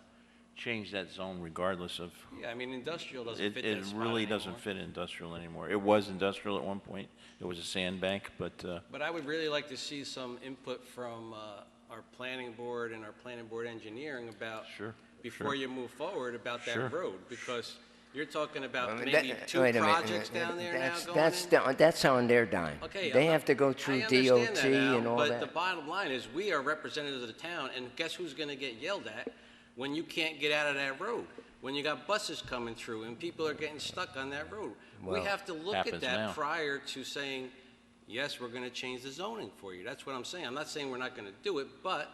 change that zone regardless of, Yeah, I mean, industrial doesn't it fit that spot really anymore. doesn't fit industrial anymore. It was industrial at one point. It was a sandbank, but, But I would really like to see some input from our planning board and our planning board engineering about, Sure, before you move forward, about that Sure. road, because you're talking about I mean, maybe that- two wait a minute, projects down there now that's- going that's in. That's on their dime. Okay, They have to go I through understand DOT that, Al, and all but the that. bottom line is, we are representatives of the town, and guess who's gonna get yelled at when you can't get out of that road? When you got buses coming through and people are getting stuck on that road? We Well, have to look at happens that now. prior to saying, yes, we're gonna change the zoning for you. That's what I'm saying. I'm not saying we're not gonna do it, but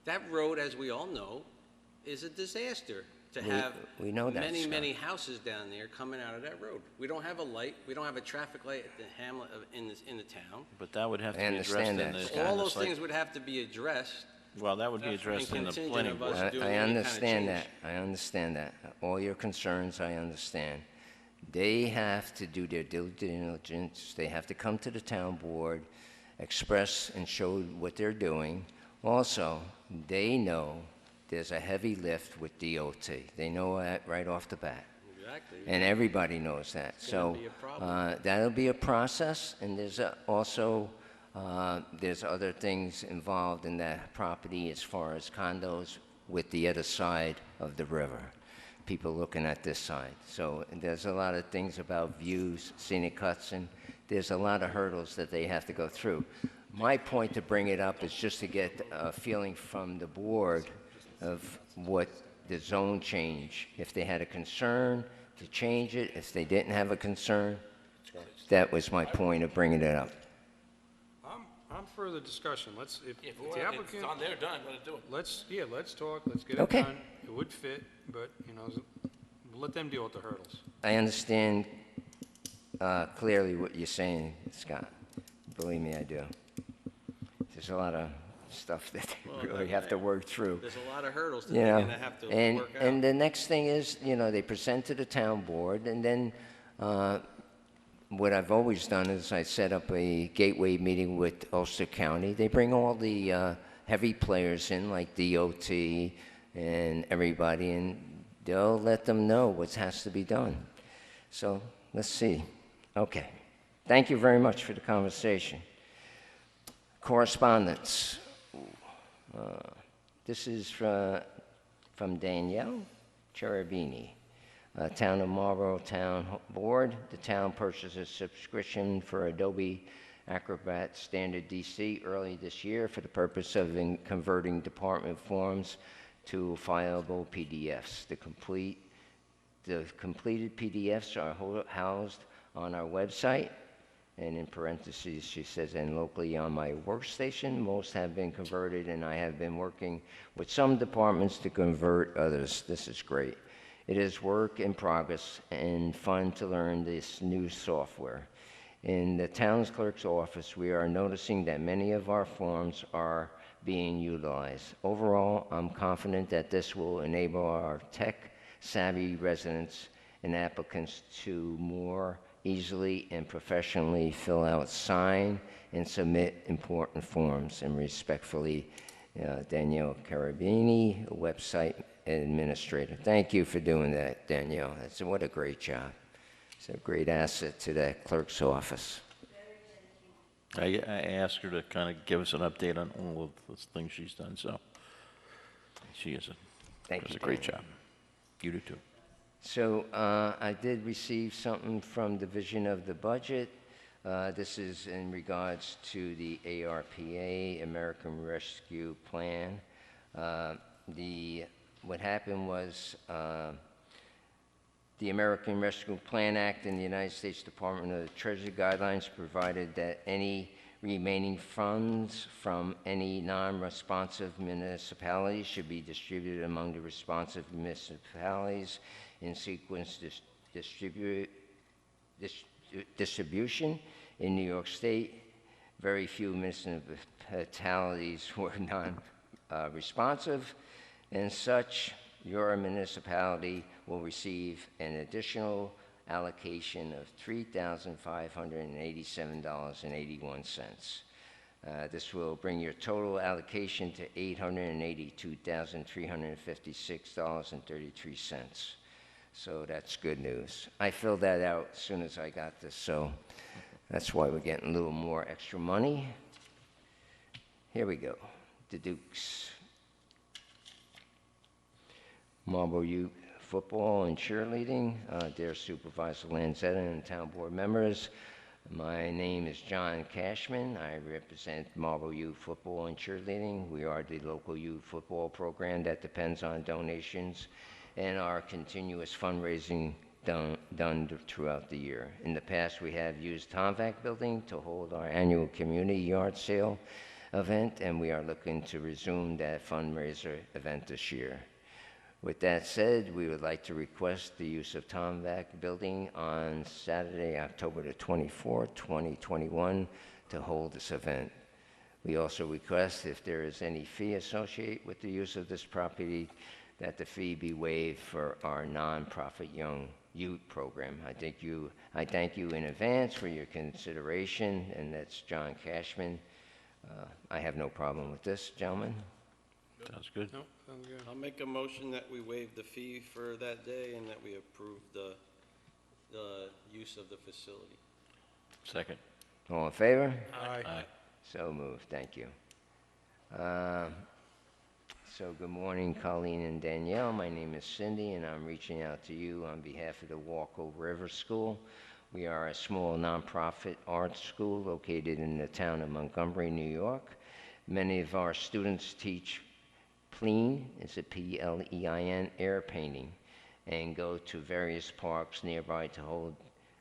that road, as we all know, is a disaster to have we know that, many, Scott. many houses down there coming out of that road. We don't have a light, we don't have a traffic light at the hamlet in the town. but that would have to I be addressed understand in that, the. Scott. All in the those site- things would have to be addressed. Well, that would be addressed in the contingent planning of board. us doing I any kind of understand change. that. I understand that. All your concerns, I understand. They have to do their due diligence. They have to come to the town board, express and show what they're doing. Also, they know there's a heavy lift with DOT. They know that right off the bat. Exactly. And everybody knows that. gonna So be a problem. that'll be a process, and there's also there's other things involved in that property as far as condos with the other side of the river. People looking at this side. So there's a lot of things about views, scenic cuts, and there's a lot of hurdles that they have to go through. My point to bring it up is just to get a feeling from the board of what the zone change, if they had a concern to change it, if they didn't have a concern. That was my point of bringing it up. I'm for the discussion, if If the applicant, it's on there, done, let it do it. let's talk, let's get it Okay. done. It would fit, but, we'll let them deal with the hurdles. I understand clearly what you're saying, Scott. Believe me, I do. There's a lot of stuff that they really have to work through. There's a lot of hurdles that You they're know, gonna have to and, work out. and the next thing is, they present to the town board, and then what I've always done is I set up a gateway meeting with Ulster County. They bring all the heavy players in, like DOT and everybody, and they'll let them know what has to be done. So let's see. Okay. Thank you very much for the conversation. Correspondence. This is from Danielle Cherubini. Town of Marlborough Town Board. The town purchased a subscription for Adobe Acrobat Standard DC early this year for the purpose of converting department forms to fileable PDFs. The completed PDFs are housed on our website. And in parentheses, she says, and locally on my workstation, most have been converted, and I have been working with some departments to convert others. This is great. It is work in progress and fun to learn this new software. In the town's clerk's office, we are noticing that many of our forms are being utilized. Overall, I'm confident that this will enable our tech-savvy residents and applicants to more easily and professionally fill out, sign, and submit important forms. And respectfully, Danielle Carabini, website administrator. Thank you for doing that, Danielle. What a great job. It's a great asset to that clerk's office. I asked her to kind of give us an update on all of the things she's done, so she Thank does you, a great Dan. job. You do too. So I did receive something from Division of the Budget. This is in regards to the ARPA, American Rescue Plan. What happened was the American Rescue Plan Act and the United States Department of the Treasury guidelines provided that any remaining funds from any non-responsive municipalities should be distributed among the responsive municipalities in sequence distribution. In New York State, very few municipalities were non-responsive, and such, your municipality will receive an additional allocation of $3,587.81. This will bring your total allocation to $882,356.33. So that's good news. I filled that out as soon as I got this, so that's why we're getting a little more extra money. Here we go. The Dukes. Marlborough Youth Football and Cheerleading. Dear Supervisor Lanzetta and town board members, my name is John Cashman. I represent Marlborough Youth Football and Cheerleading. We are the local youth football program that depends on donations and our continuous fundraising done throughout the year. In the past, we have used Tomvac Building to hold our annual community yard sale event, and we are looking to resume that fundraiser event this year. With that said, we would like to request the use of Tomvac Building on Saturday, October the 24th, 2021, to hold this event. We also request, if there is any fee associated with the use of this property, that the fee be waived for our nonprofit young youth program. I thank you in advance for your consideration, and that's John Cashman. I have no problem with this, gentlemen. Sounds good. Nope, sounds good. I'll make a motion that we waive the fee for that day and that we approve the use of the facility. Second. All in favor? Aye. So moved, thank you. So good morning, Colleen and Danielle. My name is Cindy, and I'm reaching out to you on behalf of the Walko River School. We are a small nonprofit arts school located in the town of Montgomery, New York. Many of our students teach Pleen, it's a P-L-E-I-N, air painting, and go to various parks nearby to hold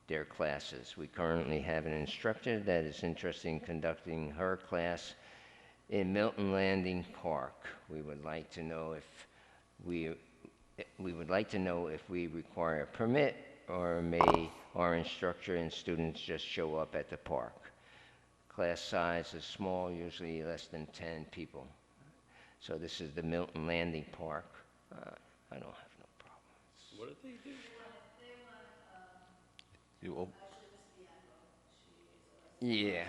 their classes. We currently have an instructor that is interested in conducting her class in Milton Landing Park. We would like to know if we require a permit, or may our instructor and students just show up at the park. Class size is small, usually less than 10 people. So this is the Milton Landing Park. I don't have no problems. What did they do? Yeah.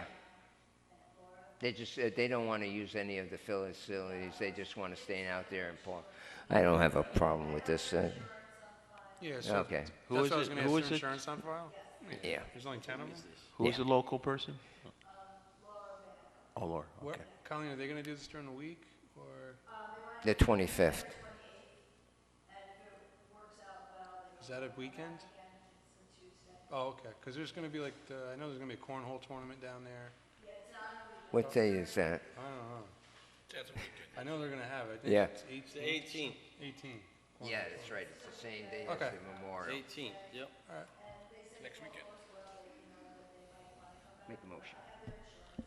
They don't want to use any of the facilities. They just want to stay out there and park. I don't have a problem with this. Yeah, so Okay. Who that's is what I was it? going to Who ask is for it? insurance on file? Yeah. There's only 10 of them? Who's Yeah. the local person? Oh, Laura, What, okay. Colleen, are they going to do this during the week, or The 25th. is that a weekend? Oh, okay, because there's going to be like, I know there's going to be a cornhole tournament down there. What day is that? I don't know. I know they're going to have it. I think Yeah. It's It's the 18. 18th. 18. Yeah, that's right. It's the same day Okay. as the memorial. 18th, yep. Next weekend. Make a motion.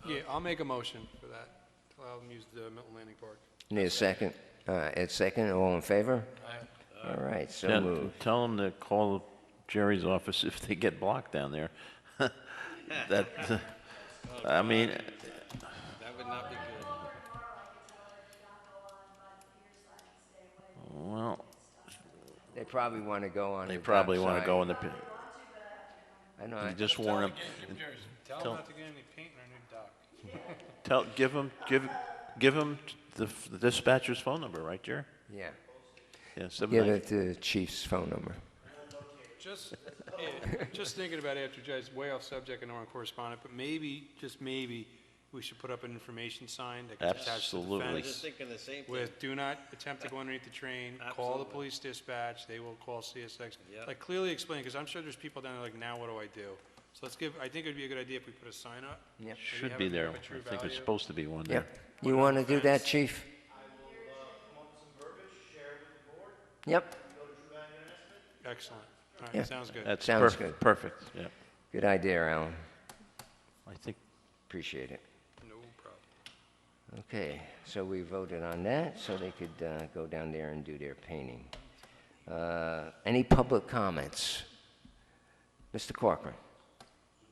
Yeah, I'll make a motion for that, to allow them to use the Milton Landing Park. Need a second? Ed second, all in favor? All right, so moved. Tell them to call Jerry's office if they get blocked down there. That, I mean, That would not be good. well, They probably want to go on they the probably want to backside. go in the, I know. you just warn them. Tell them not to get any paint in our new dock. Give them the dispatcher's phone number, right, Jerry? Yeah. Yeah, Give 79. it to the chief's phone number. Just thinking about it after Judge, way off subject, I know we're on correspondent, but maybe, just maybe, we should put up an information sign that gets attached to the Absolutely. I was fence just thinking the same thing. with, do not attempt to go underneath the train, call the Absolutely. police dispatch, they will call CSX. Yep. Like, clearly explain, because I'm sure there's people down there like, now what do I do? So let's give, I think it'd be a good idea if we put a sign up. Yep. Should have be it there. have a true I think there's value. supposed to be one Yeah. there. You want to do that, chief? Yep, Excellent. All right, Yeah. sounds good. That's Sounds good. perfect, yeah. good idea, Alan. I think, Appreciate it. No problem. Okay, so we voted on that, so they could go down there and do their painting. Any public comments? Mr. Corcoran?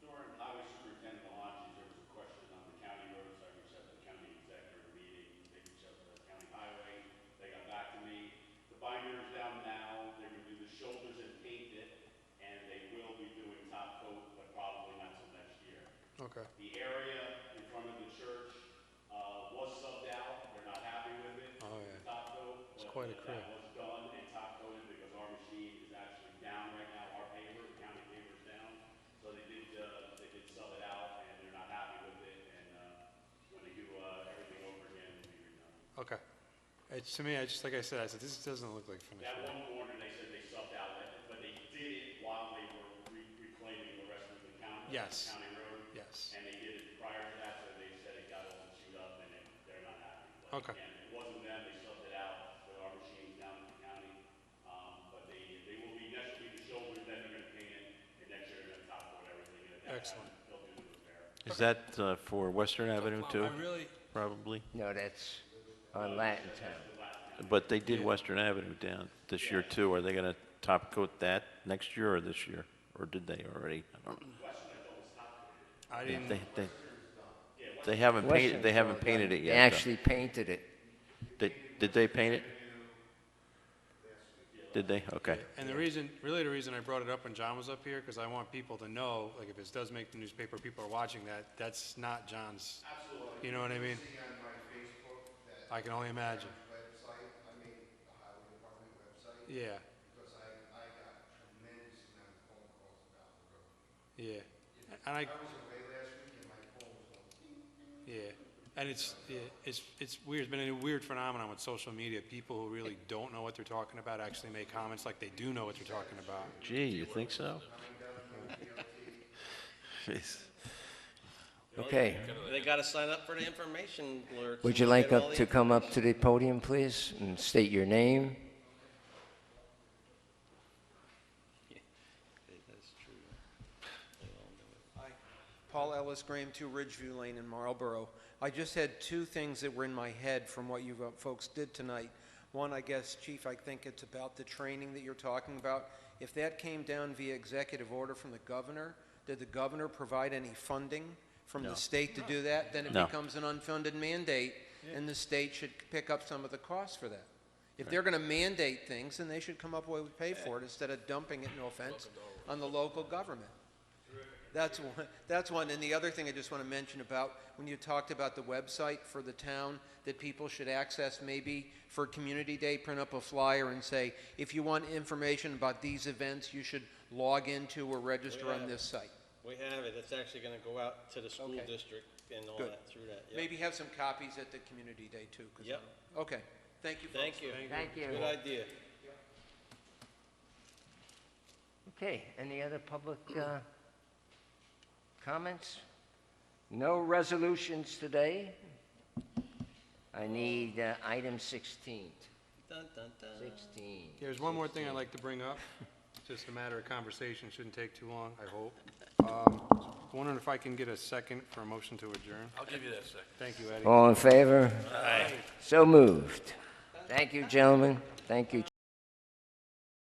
During highway superintendent launches, there was a question on the county roads. I reached out to the county executive meeting. They reached out to the county highway. They got back to me. The binder is down now. They're going to do the shoulders and paint it, and they will be doing top coat, but probably not till next year. Okay. The area in front of the church was subbed out. They're not happy with it. Oh, yeah. The top coat. It's but quite a that crew. was done and top coated because our machine is actually down right now. Our paver, the county paver is down. So they did sub it out and they're not happy with it. And when they do everything over again, it'll be redone. Okay. It's, to me, I just, like I said, this doesn't look like finished. That work. one corner, they said they subbed out, but they did it while they were reclaiming the rest of the county, Yes. county road. Yes. And they did it prior to that, so they said it got all chewed up and they're not happy. But Okay. again, it wasn't them, they subbed it out with our machines down in the county. But they will be, next week the shoulders, then they're gonna paint it, and next year they're gonna top coat everything. And at that Excellent. time, they'll do the repair. is that for Western Avenue too, I really, probably? No, that's on Latin Town. But they did Western Avenue down this year too. Are they gonna top coat that next year or this year? Or did they already? I don't know. I didn't, They haven't painted, they haven't painted it They yet. though. actually painted it. Did they paint it? Did they? Okay. and the reason, really the reason I brought it up when John was up here, because I want people to know, like, if this does make the newspaper, people are watching that, that's not John's. Absolutely. You know what I mean? See on my Facebook that I can only imagine. website, I made the highway department website. Yeah, Because I got tremendous amount of phone calls about the road. yeah. And I, I was away last week and my phone was going ding, ding. yeah. And it's weird, it's been a weird phenomenon with social media. People who really don't know what they're talking about actually make comments like they do know what they're talking about. Gee, you think so? Jeez. Okay. They gotta sign up for the information alerts. Would and you they'll like get all up the to come up to the podium, please, and state your name? That's true. They all know it. Hi, Paul Ellis, Graham 2 Ridgeview Lane in Marlborough. I just had two things that were in my head from what you folks did tonight. One, I guess, Chief, I think it's about the training that you're talking about. If that came down via executive order from the governor, did the governor provide any funding from the state to do that? Then it No. becomes an unfunded mandate, and the state should pick up some of the costs for that. If they're going to mandate things, then they should come up with a way to pay for it instead of dumping it, no offense, on the local government. That's one. And the other thing I just want to mention about when you talked about the website for the town that people should access, maybe for Community Day, print up a flyer and say, if you want information about these events, you should log into or register on this site. We have it. It's actually gonna go out to the school Okay. district and all Good. that through that. Yep. Maybe have some copies at the Community Day too. 'Cause Yep. Okay. Thank you, folks. Thank you. Thank you. Good idea. Okay, any other public comments? No resolutions today. I need item 16. Dun, dun, dun. 16. There's one more thing I'd like to bring up. Just a matter of conversation, shouldn't take too long, I hope. Wondering if I can get a second for a motion to adjourn? I'll give you that second. Thank you, Eddie. All in favor? So moved. Thank you, gentlemen. Thank you.